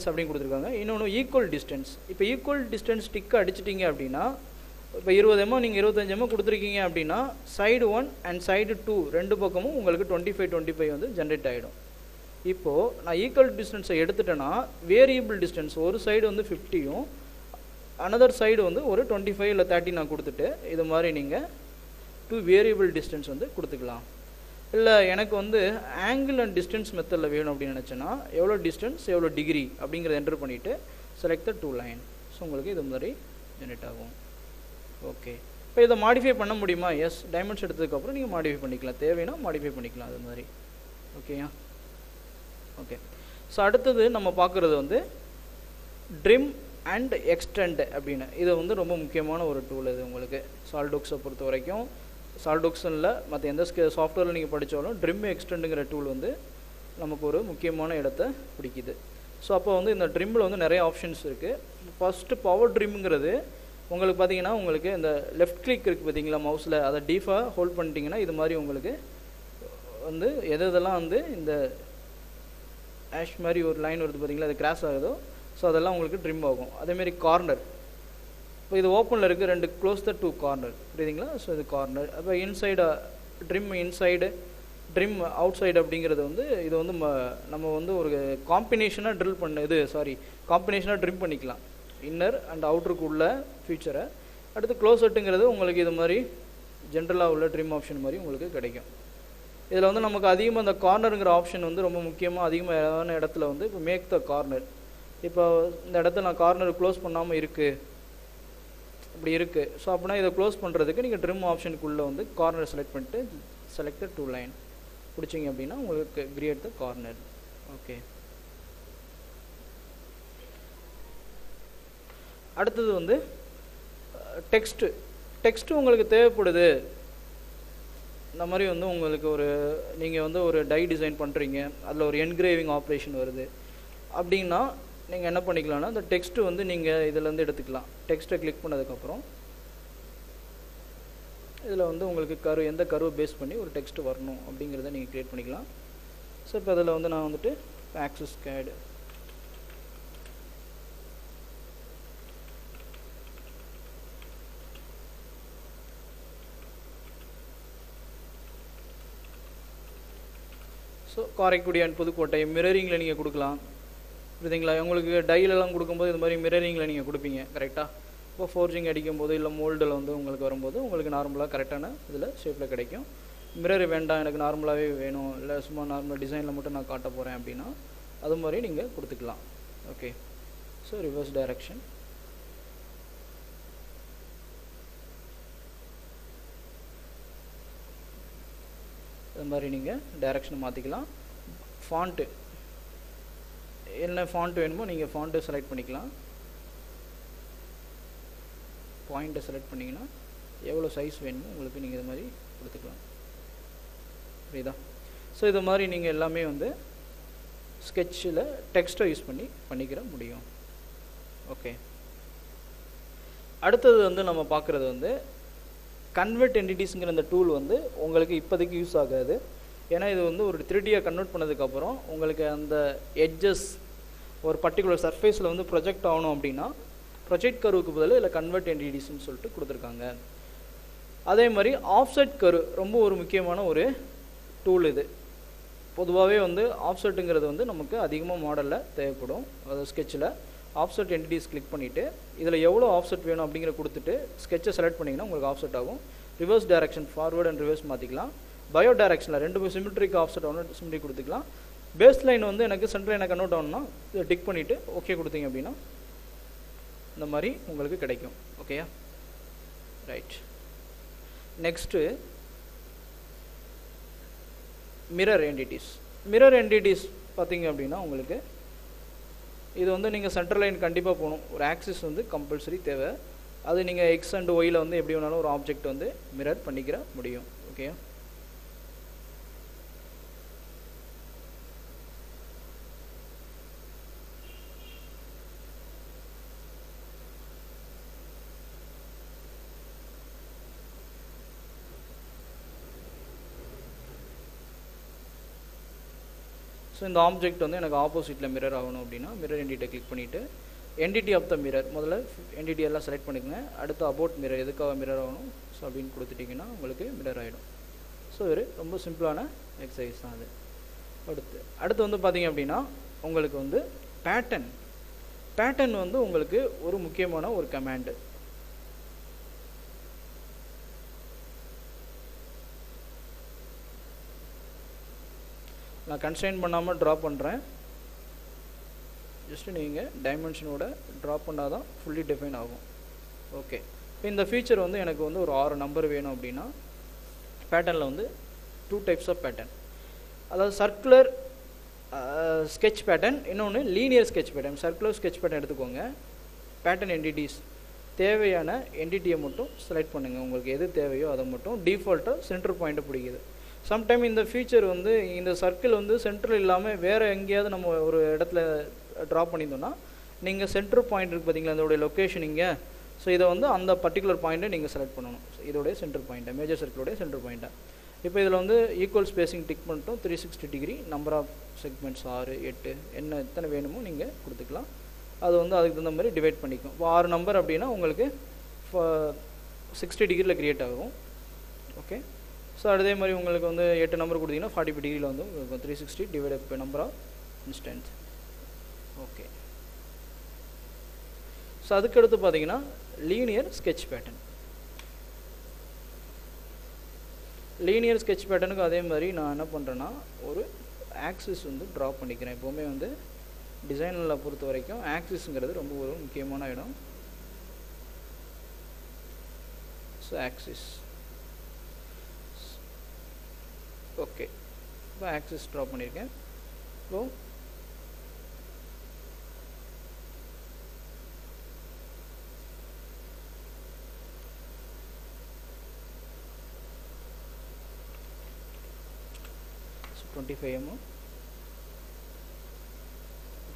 அப்படின்னு கொடுத்துருக்காங்க. இன்னொன்று ஈக்குவல் டிஸ்டன்ஸ். இப்போ ஈக்குவல் டிஸ்டன்ஸ் டிக்கு அடிச்சிட்டிங்க அப்படின்னா இப்போ 20 mm நீங்கள் 25 mm கொடுத்துருக்கீங்க அப்படின்னா சைடு 1 அண்ட் சைடு 2 ரெண்டு பக்கமும் உங்களுக்கு 25 வந்து ஜென்ரேட் ஆகிடும். இப்போது நான் ஈக்குவல் டிஸ்டன்ஸை எடுத்துட்டேன்னா வேரியபிள் டிஸ்டன்ஸ் ஒரு சைடு வந்து 50யும் அனதர் சைடு வந்து ஒரு 25 இல்லை 30 நான் கொடுத்துட்டு இது மாதிரி நீங்கள் 2 வேரியபிள் டிஸ்டன்ஸ் வந்து கொடுத்துக்கலாம். இல்லை எனக்கு வந்து ஆங்கிள் அண்ட் டிஸ்டன்ஸ் மெத்தடில் வேணும் அப்படின்னு நினச்சேன்னா எவ்வளோ டிஸ்டன்ஸ் எவ்வளோ டிகிரி அப்படிங்கிறத என்டர் பண்ணிவிட்டு செலக்ட் த 2 லைன். ஸோ உங்களுக்கு இது மாதிரி ஜென்ரேட் ஆகும். ஓகே. இப்போ இதை மாடிஃபை பண்ண முடியுமா? எஸ். டைமென்ஷன் எடுத்ததுக்கப்புறம் நீங்கள் மாடிஃபை பண்ணிக்கலாம். தேவைன்னா மாடிஃபை பண்ணிக்கலாம் அது மாதிரி. ஓகேயா? ஓகே. ஸோ அடுத்தது நம்ம பார்க்குறது வந்து ட்ரிம் அண்ட் எக்ஸ்டெண்ட் அப்படின்னு. இது வந்து ரொம்ப முக்கியமான ஒரு டூல். இது உங்களுக்கு சால்டோக்ஸை பொறுத்த வரைக்கும் சால்டோக்ஸனில் மற்ற எந்த சாஃப்ட்வேரில் நீங்கள் படித்தாலும் ட்ரிம் எக்ஸ்டெண்டுங்கிற டூல் வந்து நமக்கு ஒரு முக்கியமான இடத்த பிடிக்குது. ஸோ அப்போ வந்து இந்த ட்ரிம்மில் வந்து நிறைய ஆப்ஷன்ஸ் இருக்குது. ஃபஸ்ட்டு பவர் ட்ரிம்ங்கிறது உங்களுக்கு பார்த்தீங்கன்னா உங்களுக்கு இந்த லெஃப்ட் கிளிக் இருக்குது பார்த்தீங்களா மவுஸில், அதை டீஃபாக ஹோல்ட் பண்ணிட்டீங்கன்னா இது மாதிரி உங்களுக்கு வந்து எதெல்லாம் வந்து இந்த ஆஷ் மாதிரி ஒரு லைன் வருது பார்த்தீங்களா, அது கிராஸ் ஆகுதோ ஸோ அதெல்லாம் உங்களுக்கு ட்ரிம் ஆகும். அதேமாரி கார்னர். இப்போ இது ஓப்பனில் இருக்குது, 2 க்ளோஸ் த 2 கார்னர் புரியுதுங்களா? ஸோ இது கார்னர். அப்போ inside trim inside trim out side அப்படிங்கிறது வந்து இது வந்து நம்ம வந்து ஒரு காம்பினேஷனாக காம்பினேஷனாக ட்ரிம் பண்ணிக்கலாம். இன்னர் அண்ட் அவுட்டருக்கு உள்ள ஃபியூச்சரை. அடுத்து க்ளோசட்டுங்கிறது உங்களுக்கு இது மாதிரி ஜென்ரலாக உள்ள ட்ரிம் ஆப்ஷன் மாதிரி உங்களுக்கு கிடைக்கும். இதில் வந்து நமக்கு அதிகமாக இந்த கார்னருங்கிற ஆப்ஷன் வந்து ரொம்ப முக்கியமாக அதிகமான இடத்துல வந்து இப்போ மேக் த கார்னர். இப்போ இந்த இடத்துல நான் கார்னர் க்ளோஸ் பண்ணாமல் இருக்குது இப்படி இருக்குது. ஸோ அப்படின்னா இதை க்ளோஸ் பண்ணுறதுக்கு நீங்கள் ட்ரிம் ஆப்ஷனுக்குள்ளே வந்து கார்னர் செலக்ட் பண்ணிட்டு செலக்ட் 2 லைன் பிடிச்சிங்க அப்படின்னா உங்களுக்கு கிரியேட் த கார்னர். ஓகே. அடுத்தது வந்து டெக்ஸ்ட்டு உங்களுக்கு தேவைப்படுது. இந்த மாதிரி வந்து உங்களுக்கு ஒரு நீங்கள் வந்து ஒரு டை டிசைன் பண்ணுறீங்க, அதில் ஒரு என்கிரேவிங் ஆப்ரேஷன் வருது அப்படின்னா நீங்கள் என்ன பண்ணிக்கலாம்னா இந்த டெக்ஸ்ட்டு வந்து நீங்கள் இதிலேருந்து எடுத்துக்கலாம். டெக்ஸ்ட்டை கிளிக் பண்ணதுக்கப்புறம் இதில் வந்து உங்களுக்கு எந்த கருவை பேஸ் பண்ணி ஒரு டெக்ஸ்ட்டு வரணும் அப்படிங்கிறத நீங்கள் க்ரியேட் பண்ணிக்கலாம். ஸோ இப்போ அதில் வந்து நான் வந்துட்டு ஆக்சஸ் கேடு ஸோ காரைக்குடி அண்ட் புதுக்கோட்டை மிரரிங்கில் நீங்கள் கொடுக்கலாம் புரியுதுங்களா? உங்களுக்கு டைலெலாம் கொடுக்கும்போது இது மாதிரி மிரரிங்கில் நீங்கள் கொடுப்பீங்க கரெக்டாக. இப்போ ஃபோர்ஜிங் அடிக்கும்போது இல்லை மோல்டில் வந்து உங்களுக்கு வரும்போது உங்களுக்கு நார்மலாக கரெக்டான இதில் ஷேப்பில் கிடைக்கும். மிரர் வேண்டாம் எனக்கு நார்மலாகவே வேணும், இல்லை சும்மா நார்மல் டிசைனில் மட்டும் நான் காட்ட போகிறேன் அப்படின்னா அது மாதிரி நீங்கள் கொடுத்துக்கலாம். ஓகே. So reverse direction. அது மாதிரி நீங்கள் டைரக்ஷனை மாற்றிக்கலாம். ஃபாண்ட்டு என்ன ஃபாண்ட் வேணுமோ நீங்கள் ஃபாண்ட்டு செலக்ட் பண்ணிக்கலாம். பாயிண்ட்டை செலக்ட் பண்ணிங்கன்னா எவ்வளோ சைஸ் வேணுமோ உங்களுக்கு நீங்கள் இது மாதிரி கொடுத்துக்கலாம். புரியுதா? ஸோ இது மாதிரி நீங்கள் எல்லாமே வந்து ஸ்கெட்சில் டெக்ஸ்ட்டை யூஸ் பண்ணிக்கிற முடியும். ஓகே. அடுத்தது வந்து நம்ம பார்க்குறது வந்து கன்வெர்ட் என்டிட்டிஸ்ங்கிற இந்த டூல் வந்து உங்களுக்கு இப்போதைக்கு யூஸ் ஆகாது. ஏன்னா இது வந்து ஒரு 3Dயாக கன்வெர்ட் பண்ணதுக்கப்புறம் உங்களுக்கு அந்த எட்ஜஸ் ஒரு பர்டிகுலர் சர்ஃபேஸில் வந்து ப்ரொஜெக்ட் ஆகணும் அப்படின்னா ப்ரொஜெக்ட் கருவுக்கு பதில் இல்லை கன்வெர்ட் என்டிட்டிஸ்ன்னு சொல்லிட்டு கொடுத்துருக்காங்க. அதே மாதிரி ஆஃப்செட் கரு ரொம்ப ஒரு முக்கியமான ஒரு டூல். இது பொதுவாகவே வந்து ஆஃப்செட்டுங்கிறது வந்து நமக்கு அதிகமாக மாடலில் தேவைப்படும். அதாவது ஸ்கெட்சில் ஆஃப்செட் என்டிட்டிஸ் கிளிக் பண்ணிவிட்டு இதில் எவ்வளோ ஆஃப்செட் வேணும் அப்படிங்கிற கொடுத்துட்டு ஸ்கெட்சை செலக்ட் பண்ணிங்கன்னா உங்களுக்கு ஆஃப்செட் ஆகும். Reverse direction forward and reverse மாற்றிக்கலாம். பயோ டைரக்ஷனில் 2 சிமெட்ரிக் ஆஃப்செட் ஒன்று சிமெட்ரிக் கொடுத்துக்கலாம். பேஸ் லைன் வந்து எனக்கு சென்டர் லைனை கன்வெர்ட் ஆகணும்னா இதை டிக் பண்ணிவிட்டு ஓகே கொடுத்தீங்க அப்படின்னா இந்த மாதிரி உங்களுக்கு கிடைக்கும். ஓகேயா, right. Next mirror entities. Mirror entities பார்த்தீங்க அப்படின்னா உங்களுக்கு இது வந்து நீங்கள் சென்டர் லைன் கண்டிப்பாக போகணும். ஒரு ஆக்சிஸ் வந்து கம்பல்சரி தேவை. அது நீங்கள் எக்ஸ் அண்ட் ஒயில் வந்து எப்படி வேணாலும் ஒரு ஆப்ஜெக்ட் வந்து மிரர் பண்ணிக்கிற முடியும். ஓகேயா, ஸோ இந்த ஆப்ஜெக்ட் வந்து எனக்கு ஆப்போசிட்டில் மிரர் ஆகணும் அப்படின்னா மிரர் என்டிட்டியை கிளிக் பண்ணிவிட்டு என்டிட்டி ஆஃப் த மிரர் முதல்ல என்டிட்டி எல்லாம் செலக்ட் பண்ணிக்கோங்க. அடுத்து அபவுட் மிரர் எதுக்காக மிரர் ஆகணும் ஸோ அப்படின்னு கொடுத்துட்டிங்கன்னா உங்களுக்கு மிரர் ஆகிடும். ஸோ ஒரு ரொம்ப சிம்பிளான எக்ஸசைஸ் தான் அது. அடுத்து வந்து பார்த்தீங்க அப்படின்னா உங்களுக்கு வந்து பேட்டர்ன் வந்து உங்களுக்கு ஒரு முக்கியமான ஒரு கமாண்டு. நான் கன்ஸ்ட்ரெயின் பண்ணாமல் ட்ரா பண்ணுறேன். ஜஸ்ட்டு நீங்கள் டைமென்ஷனோட ட்ரா பண்ணால் தான் ஃபுல்லி டிஃபைன் ஆகும். ஓகே, இப்போ இந்த ஃபீச்சர் வந்து எனக்கு வந்து ஒரு 6 நம்பர் வேணும் அப்படின்னா பேட்டர்னில் வந்து 2 டைப்ஸ் ஆஃப் பேட்டர்ன். அதாவது சர்க்குலர் ஸ்கெட்ச் பேட்டர்ன், இன்னொன்று linear sketch pattern. Circular sketch pattern எடுத்துக்கோங்க. பேட்டர்ன் என்டிட்டிஸ் தேவையான என்டிட்டியை மட்டும் செலக்ட் பண்ணுங்கள். உங்களுக்கு எது தேவையோ அதை மட்டும். டிஃபால்ட்டாக சென்டர் பாயிண்ட்டை பிடிக்குது. சம்டைம் இந்த ஃபீச்சர் வந்து இந்த சர்க்கிள் வந்து சென்டர் இல்லாமல் வேறு எங்கேயாவது நம்ம ஒரு இடத்துல ட்ரா பண்ணியிருந்தோன்னா நீங்கள் சென்டர் பாயிண்ட் இருக்குது பார்த்தீங்களா, அதோடைய லொக்கேஷன் இங்கே. ஸோ இதை வந்து அந்த பர்டிகுலர் பாயிண்ட்டை நீங்கள் செலக்ட் பண்ணணும். இதோடைய சென்டர் பாயிண்ட்டை, மேஜர் சர்க்கிளோடைய சென்டர் பாயிண்ட்டை. இப்போ இதில் வந்து ஈக்குவல் ஸ்பேசிங் டிக் பண்ணிட்டோம். 360 டிகிரி, நம்பர் ஆஃப் செக்மெண்ட்ஸ் 6, 8 என்ன எத்தனை வேணுமோ நீங்கள் கொடுத்துக்கலாம். அது வந்து அதுக்கு தகுந்த மாதிரி டிவைட் பண்ணிக்கும். இப்போ 6 நம்பர் அப்படின்னா உங்களுக்கு 60 டிகிரியில் க்ரியேட் ஆகும். ஓகே, ஸோ அதே மாதிரி உங்களுக்கு வந்து 8 நம்பர் கொடுத்தீங்கன்னா 45 டிகிரியில் வந்து 360 divided by number of instance. Okay, so அதுக்கடுத்து பார்த்தீங்கன்னா linear sketch pattern. Linear sketch பேட்டர்னுக்கு அதே மாதிரி நான் என்ன பண்ணுறேன்னா ஒரு ஆக்சிஸ் வந்து ட்ரா பண்ணிக்கிறேன். எப்போவுமே வந்து டிசைனில் பொறுத்த வரைக்கும் ஆக்சிஸுங்கிறது ரொம்ப ஒரு முக்கியமான இடம். So axis. ஓகே, இப்போ ஆக்சிஸ் ட்ரா பண்ணியிருக்கேன். இப்போ ஸோ 25 mm,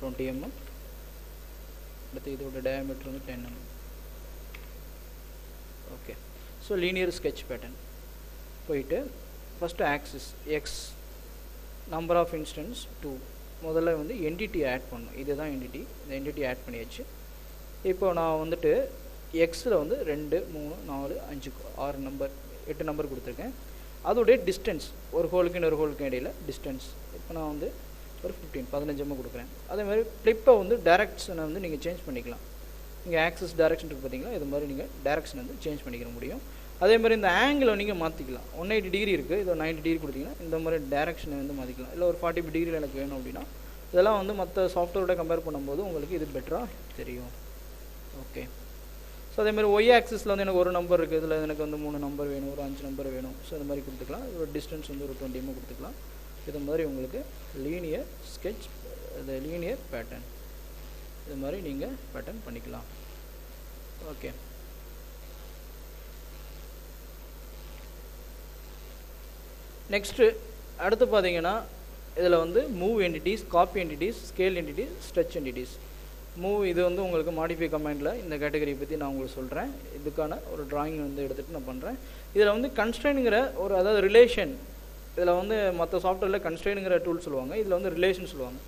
20 mm, அடுத்து இதோட டயாமீட்டர் வந்து 10 mm. Okay, so linear sketch pattern போயிட்டு first axis X, number of instance 2. முதல்ல வந்து என்டிட்டி ஆட் பண்ணணும். இதுதான் என்டிட்டி. இந்த என்டிட்டி ஆட் பண்ணியாச்சு. இப்போ நான் வந்துட்டு எக்ஸில் வந்து 2, 3, 4, 5, 6 நம்பர் 8 நம்பர் கொடுத்துருக்கேன். அதோடைய டிஸ்டன்ஸ் ஒரு ஹோலுக்கு இன்னொரு ஹோலுக்கு இடையில் டிஸ்டன்ஸ் இப்போ நான் வந்து ஒரு 15 கொடுக்குறேன். அதே மாதிரி ஃப்ளிப்பை வந்து டைரக்ஷனை வந்து நீங்கள் சேஞ்ச் பண்ணிக்கலாம். இங்கே ஆக்சிஸ் டைரக்ஷன் இருக்குது பார்த்தீங்களா, இது மாதிரி நீங்கள் டைரக்ஷன் வந்து சேஞ்ச் பண்ணிக்கிற முடியும். அதே மாதிரி இந்த ஆங்கிளை நீங்கள் மாற்றிக்கலாம். 180 டிகிரி இருக்குது, இது 90 டிகிரி கொடுத்தீங்கன்னா இந்த மாதிரி டைரக்ஷனை வந்து மாற்றிக்கலாம். இல்லை ஒரு 40 டிகிரியில் எனக்கு வேணும் அப்படின்னா இதெல்லாம் வந்து மற்ற சாஃப்ட்வேரோட கம்பேர் பண்ணும்போது உங்களுக்கு இது பெட்டராக தெரியும். ஓகே, ஸோ அதே மாதிரி ஒய் ஆக்சிஸில் வந்து எனக்கு ஒரு நம்பர் இருக்குது, இதில் எனக்கு வந்து 3 நம்பர் வேணும், ஒரு 5 நம்பர் வேணும். ஸோ இந்த மாதிரி கொடுத்துக்கலாம். ஒரு டிஸ்டன்ஸ் வந்து ஒரு 20 mm கொடுத்துக்கலாம். இது மாதிரி உங்களுக்கு லீனியர் ஸ்கெட்ச், இது லீனியர் பேட்டர்ன், இது மாதிரி நீங்கள் பேட்டர்ன் பண்ணிக்கலாம். ஓகே, நெக்ஸ்ட்டு அடுத்து பார்த்தீங்கன்னா இதில் வந்து move entities, copy entities, scale entities, stretch entities. Move இது வந்து உங்களுக்கு மாடிஃபை கமெண்டில் இந்த கேட்டகரியை பற்றி நான் உங்களுக்கு சொல்கிறேன். இதுக்கான ஒரு ட்ராயிங் வந்து எடுத்துகிட்டு நான் பண்ணுறேன். இதில் வந்து கன்ஸ்ட்ரெயினுங்கிற ஒரு அதாவது ரிலேஷன், இதில் வந்து மற்ற சாஃப்ட்வேரில் கன்ஸ்ட்ரெயினுங்கிற டூல் சொல்லுவாங்க, இதில் வந்து ரிலேஷன் சொல்லுவாங்க.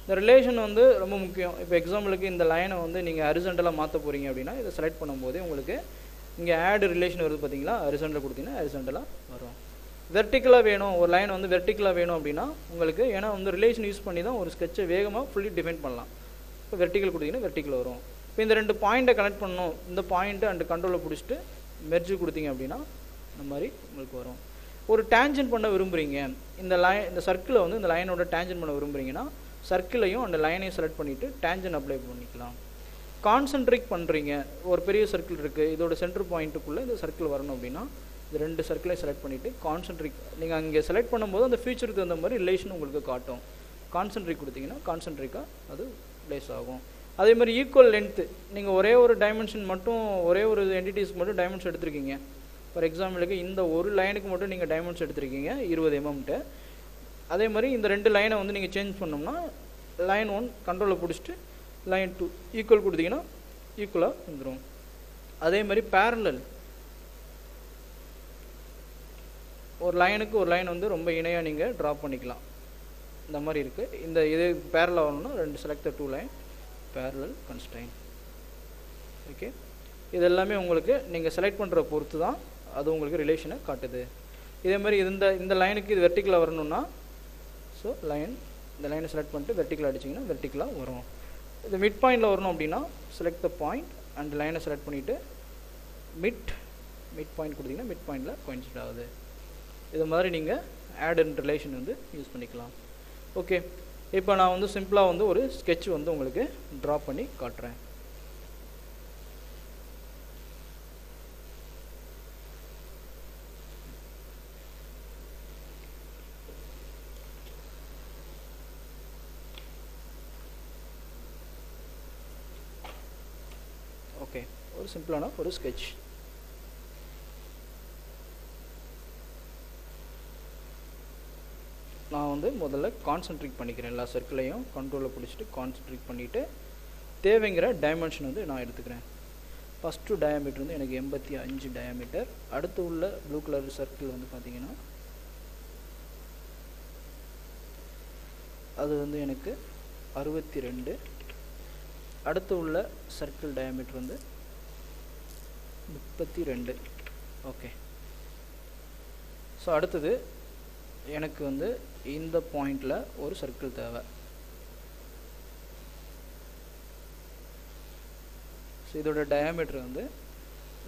இந்த ரிலேஷன் வந்து ரொம்ப முக்கியம். இப்போ எக்ஸாம்பிளுக்கு இந்த லைனை வந்து நீங்கள் ஹரிசாண்டலாக மாற்ற போகிறீங்க அப்படின்னா இதை செலக்ட் பண்ணும்போது உங்களுக்கு இங்கே ஆட் ரிலேஷன் வருது பார்த்தீங்களா, ஹரிசாண்டல் கொடுத்தீங்கன்னா ஹரிசாண்டலாக வரும். வெர்டிக்கலாக வேணும், ஒரு லைன் வந்து வெர்டிக்கலாக வேணும் அப்படின்னா உங்களுக்கு, ஏன்னா வந்து ரிலேஷன் யூஸ் பண்ணி தான் ஒரு ஸ்கெட்சை வேகமாக ஃபுல்லி டிஃபைன் பண்ணலாம். இப்போ வெர்டிக்கல் கொடுத்தீங்கன்னா வெர்டிக்கல் வரும். இப்போ இந்த 2 பாயிண்ட்டை கனெக்ட் பண்ணணும், இந்த பாயிண்ட்டு அண்ட் கண்ட்ரோலை பிடிச்சிட்டு மெர்ஜ் கொடுத்தீங்க அப்படின்னா இந்த மாதிரி உங்களுக்கு வரும். ஒரு டேஞ்சன் பண்ண விரும்புகிறீங்க, இந்த சர்க்கிளை வந்து இந்த லைனோட டேஞ்சன் பண்ண விரும்புகிறீங்கன்னா சர்க்கிளையும் அந்த லைனையும் செலக்ட் பண்ணிவிட்டு டேஞ்சன் அப்ளை பண்ணிக்கலாம். கான்சென்ட்ரிக் பண்ணுறீங்க, ஒரு பெரிய சர்க்கிள் இருக்குது, இதோட சென்டர் பாயிண்ட்டுக்குள்ளே இந்த சர்க்கிள் வரணும் அப்படின்னா இந்த 2 சர்க்கிளையும் செலக்ட் பண்ணிவிட்டு கான்சென்ட்ரிக் நீங்கள் அங்கே செலக்ட் பண்ணும்போது அந்த ஃபியூச்சருக்கு தகுந்த மாதிரி ரிலேஷன் உங்களுக்கு காட்டும். கான்சென்ட்ரிக் கொடுத்தீங்கன்னா கான்சென்ட்ரிக்காக அது ப்ளேஸ் ஆகும். அதே மாதிரி ஈக்குவல் லென்த்து, நீங்கள் ஒரே ஒரு டைமென்ஷன் மட்டும் ஒரே ஒரு என்டிட்டிஸ்க்கு மட்டும் டைமென்ஷன் எடுத்திருக்கீங்க. ஃபார் எக்ஸாம்பிளுக்கு இந்த ஒரு லைனுக்கு மட்டும் நீங்கள் டைமென்ஷன் எடுத்திருக்கீங்க 20 mm. அதே மாதிரி இந்த 2 லைனை வந்து நீங்கள் சேஞ்ச் பண்ணோம்னா லைன் 1 கண்ட்ரோலில் பிடிச்சிட்டு லைன் 2 ஈக்குவல் கொடுத்தீங்கன்னா ஈக்குவலாக வந்துடும். அதே மாதிரி பேரலல், ஒரு லைனுக்கு ஒரு லைன் வந்து ரொம்ப இணையாக நீங்கள் ட்ரா பண்ணிக்கலாம். இந்த மாதிரி இருக்குது. இந்த இது பேரலாக வரணும்னா 2 select 2 line parallel constrain. Okay, இது எல்லாமே உங்களுக்கு நீங்கள் செலக்ட் பண்ணுற பொறுத்து தான் அது உங்களுக்கு ரிலேஷனை காட்டுது. இதே மாதிரி இந்த லைனுக்கு இது வெர்டிக்கலாக வரணும்னா ஸோ இந்த லைனை செலக்ட் பண்ணிட்டு வெர்டிக்கலாக அடிச்சிங்கன்னா வெர்டிக்கலாக வரும். இது மிட் பாயிண்டில் வரணும் அப்படின்னா செலக்ட் த பாயிண்ட் அண்ட் லைனை செலக்ட் பண்ணிவிட்டு மிட் பாயிண்ட் கொடுத்தீங்கன்னா மிட் பாயிண்டில் கோயின்சிட் ஆகுது. இது மாதிரி நீங்கள் ஆட் அண்ட் ரிலேஷன் வந்து யூஸ் பண்ணிக்கலாம். ஓகே, இப்போ நான் வந்து சிம்பிளாக வந்து ஒரு ஸ்கெட்ச் வந்து உங்களுக்கு ட்ரா பண்ணி காட்டுறேன். ஓகே, ஒரு சிம்பிளான ஒரு ஸ்கெட்ச். நான் வந்து முதல்ல கான்சென்ட்ரேட் பண்ணிக்கிறேன், எல்லா சர்க்கிளையும் கண்ட்ரோலில் பிடிச்சிட்டு கான்சென்ட்ரேட் பண்ணிவிட்டு தேவைங்கிற டைமென்ஷன் வந்து நான் எடுத்துக்கிறேன். ஃபஸ்ட்டு டயாமீட்டர் வந்து எனக்கு 85 டயாமீட்டர். அடுத்து உள்ள ப்ளூ கலர் சர்க்கிள் வந்து பார்த்திங்கன்னா அது வந்து எனக்கு 62. அடுத்து உள்ள சர்க்கிள் டயாமீட்டர் வந்து 32. ஓகே, ஸோ அடுத்தது எனக்கு வந்து இந்த பாயிண்டில் ஒரு சர்க்கிள் தேவை. ஸோ இதோட டயாமீட்டர் வந்து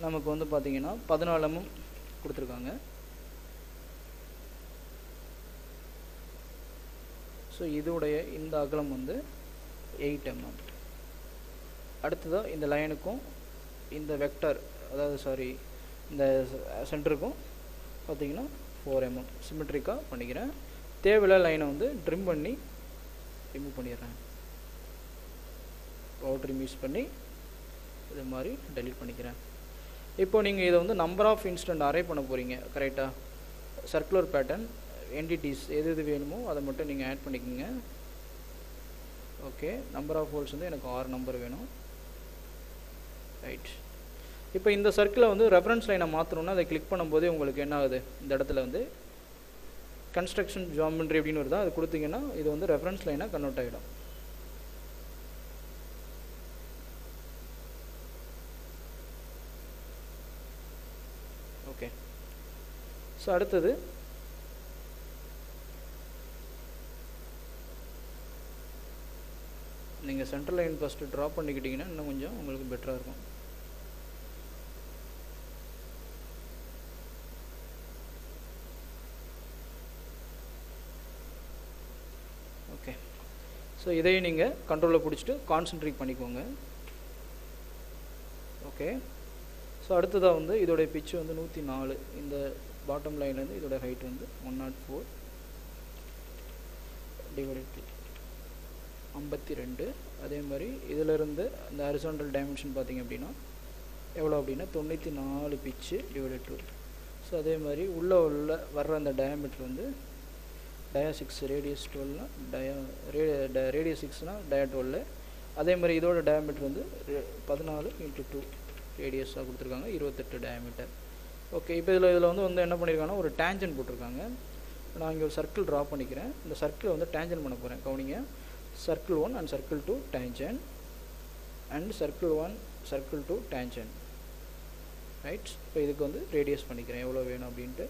நமக்கு வந்து பார்த்திங்கன்னா 14 mm கொடுத்துருக்காங்க. ஸோ இதோடைய இந்த அகலம் வந்து 8 mm. அடுத்ததாக இந்த லைனுக்கும் இந்த வெக்டர் அதாவது இந்த சென்டருக்கும் பார்த்திங்கன்னா 4 mm சிமெட்ரிக்காக பண்ணிக்கிறேன். தேவையில்ல லைனை வந்து ட்ரிம் பண்ணி ரிமூவ் பண்ணிடுறேன். அவுட் ரிமூவ் பண்ணி இது மாதிரி டெலீட் பண்ணிக்கிறேன். இப்போ நீங்கள் இதை வந்து நம்பர் ஆஃப் இன்ஸ்டன்ட் அரே பண்ண போகிறீங்க கரெக்டாக. சர்க்குலர் பேட்டர்ன் என்டிட்டிஸ் எது வேணுமோ அதை மட்டும் நீங்கள் ஆட் பண்ணிக்கோங்க. ஓகே, நம்பர் ஆஃப் ஹோல்ஸ் வந்து எனக்கு 6 நம்பர் வேணும். ரைட், இப்போ இந்த சர்க்கிளை வந்து ரெஃபரன்ஸ் லைனை மாற்றணுன்னா அதை கிளிக் பண்ணும்போதே உங்களுக்கு என்ன ஆகுது, இந்த இடத்துல வந்து கன்ஸ்ட்ரக்ஷன் ஜாமெண்ட்ரி அப்படின்னு வருதா, அது கொடுத்தீங்கன்னா இது வந்து ரெஃபரன்ஸ் லைனாக கன்வெர்ட் ஆகிடும். ஓகே, ஸோ அடுத்தது நீங்கள் சென்ட்ரல் லைன் ஃபஸ்ட்டு ட்ரா பண்ணிக்கிட்டிங்கன்னா இன்னும் கொஞ்சம் உங்களுக்கு பெட்டராக இருக்கும். ஓகே, ஸோ இதையும் நீங்கள் கண்ட்ரோலில் பிடிச்சிட்டு கான்சென்ட்ரேட் பண்ணிக்கோங்க. ஓகே, ஸோ அடுத்ததாக வந்து இதோடைய பிச்சு வந்து 104. இந்த பாட்டம் லைன்லேருந்து இதோட ஹைட் வந்து 104 டிவைடட் 52. அதே மாதிரி இதிலிருந்து இந்த ஹரிசாண்டல் டைமென்ஷன் பார்த்திங்க அப்படின்னா எவ்வளோ அப்படின்னா 94 பிச்சு டிவைடட் 2. ஸோ அதே மாதிரி உள்ளே வர்ற அந்த டயாமீட்டர் வந்து டயா 6 ரேடியஸ் 12 ரேடியஸ் 6னா டயா 12. அதே மாதிரி இதோட டயாமீட்டர் வந்து 14 × 2 ரேடியஸாக கொடுத்துருக்காங்க, 28 டயாமீட்டர். ஓகே, இப்போ இதில் வந்து என்ன பண்ணியிருக்காங்கன்னா ஒரு டேஞ்சன் போட்டிருக்காங்க. நான் இங்கே ஒரு சர்க்கிள் ட்ரா பண்ணிக்கிறேன். இந்த சர்க்கிளை வந்து டேஞ்சன் பண்ண போகிறேன். கவனிங்க, circle 1 and circle 2 tangent and circle 1 circle 2 tangent. Right, இப்போ இதுக்கு வந்து ரேடியஸ் பண்ணிக்கிறேன் எவ்வளோ வேணும் அப்படின்ட்டு.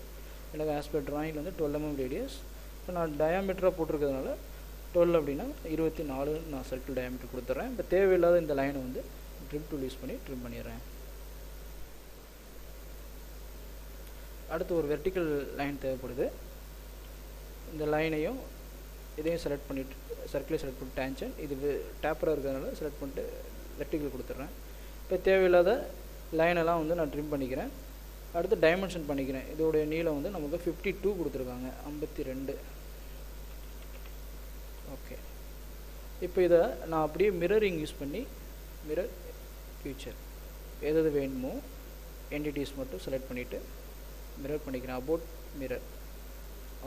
எனக்கு ஆஸ் பர் ட்ராயிங்கில் வந்து 12 mm ரேடியஸ். இப்போ நான் டயாமீட்டராக போட்டிருக்கிறதுனால 12 அப்படின்னா 24 நான் சர்க்கிள் டயாமீட்டர் கொடுத்துட்றேன். இப்போ தேவையில்லாத இந்த லைனை வந்து ட்ரிம் டூல் யூஸ் பண்ணி ட்ரிம் பண்ணிடுறேன். அடுத்து ஒரு வெர்டிக்கல் லைன் தேவைப்படுது. இந்த லைனையும் இதையும் செலக்ட் பண்ணிவிட்டு சர்க்கிளை செலக்ட் பண்ணிட்டு டேன்ஜென்ட் இது டேப்பராக இருக்கிறதுனால செலக்ட் பண்ணிட்டு வெர்டிக்கல் கொடுத்துட்றேன். இப்போ தேவையில்லாத லைனெல்லாம் வந்து நான் ட்ரிம் பண்ணிக்கிறேன். அடுத்து டைமென்ஷன் பண்ணிக்கிறேன். இதோடைய நீளம் வந்து நமக்கு 52 கொடுத்துருக்காங்க, 52. ஓகே, இப்போ இதை நான் அப்படியே மிரரிங் யூஸ் பண்ணி மிரர் ஃபியூச்சர் எது வேணுமோ என்டிட்டிஸ் மட்டும் செலக்ட் பண்ணிவிட்டு மிரர் பண்ணிக்கிறேன். அபவுட் மிரர்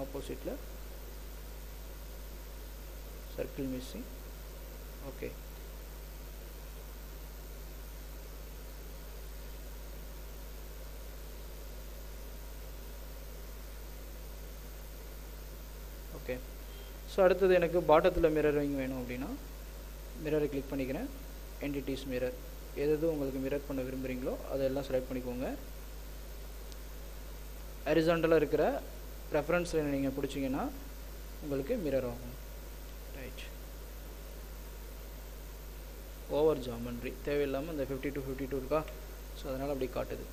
ஆப்போசிட்டில் circle missing. Okay, okay. So அடுத்தது எனக்கு பாட்டத்தில் மிரரிங் வேணும் அப்படின்னா மிரரை கிளிக் பண்ணிக்கிறேன். என்டிட்டிஸ் மிரர் எது உங்களுக்கு மிரர் பண்ண விரும்புகிறீங்களோ அதெல்லாம் செலக்ட் பண்ணிக்கோங்க. ஹரிசாண்டலாக இருக்கிற ரெஃபரன்ஸில் நீங்கள் பிடிச்சிங்கன்னா உங்களுக்கு மிரர் ஆகும். ரைட், ஓவர் ஜாமெண்ட்ரி தேவையில்லாமல் இந்த 52 இருக்கா, ஸோ அதனால் அப்படி காட்டுது.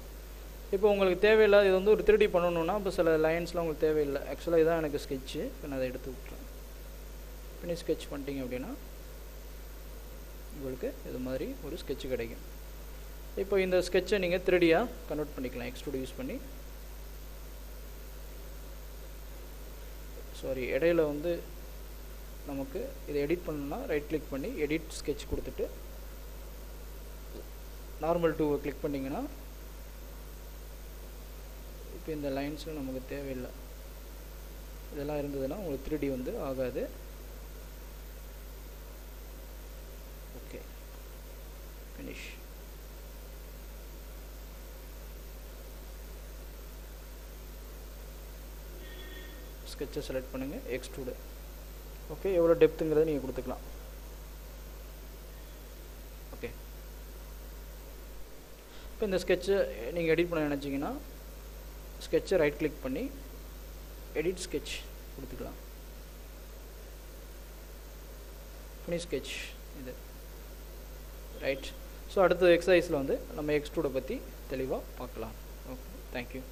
இப்போ உங்களுக்கு தேவையில்லாத இது வந்து ஒரு 3D பண்ணணுன்னா இப்போ சில லைன்ஸ்லாம் உங்களுக்கு தேவையில்லை. ஆக்சுவலாக இதான் எனக்கு ஸ்கெட்சு. இப்போ நான் அதை எடுத்து விட்டுறேன். பண்ணி ஸ்கெட்ச் பண்ணிட்டீங்க அப்படின்னா உங்களுக்கு இது மாதிரி ஒரு ஸ்கெட்சு கிடைக்கும். இப்போ இந்த ஸ்கெட்சை நீங்கள் 3Dயாக கன்வெர்ட் பண்ணிக்கலாம் எக்ஸ்ட்ரூட் யூஸ் பண்ணி. சாரி, இடையில வந்து நமக்கு இதை எடிட் பண்ணணும்னா ரைட் கிளிக் பண்ணி எடிட் ஸ்கெட்ச் கொடுத்துட்டு நார்மல் 2 கிளிக் பண்ணிங்கன்னா இப்போ இந்த லைன்ஸில் நமக்கு தேவையில்லை. இதெல்லாம் இருந்ததுன்னா உங்களுக்கு 3D வந்து ஆகாது. Okay, finish. ஸ்கெட்சை செலக்ட் பண்ணுங்கள், எக்ஸ்ட்ரூடு. ஓகே, எவ்வளோ டெப்த்துங்கிறத நீங்கள் கொடுத்துக்கலாம். ஓகே, இப்போ இந்த ஸ்கெட்சை நீங்கள் எடிட் பண்ண நினச்சிங்கன்னா ஸ்கெட்சை ரைட் கிளிக் பண்ணி எடிட் ஸ்கெட்ச் கொடுத்துக்கலாம். ஃபினிஷ் ஸ்கெட்ச் இது. ரைட், ஸோ அடுத்த எக்ஸசைஸில் வந்து நம்ம எக்ஸ்ட்ரூடை பற்றி தெளிவாக பார்க்கலாம். Okay, thank you.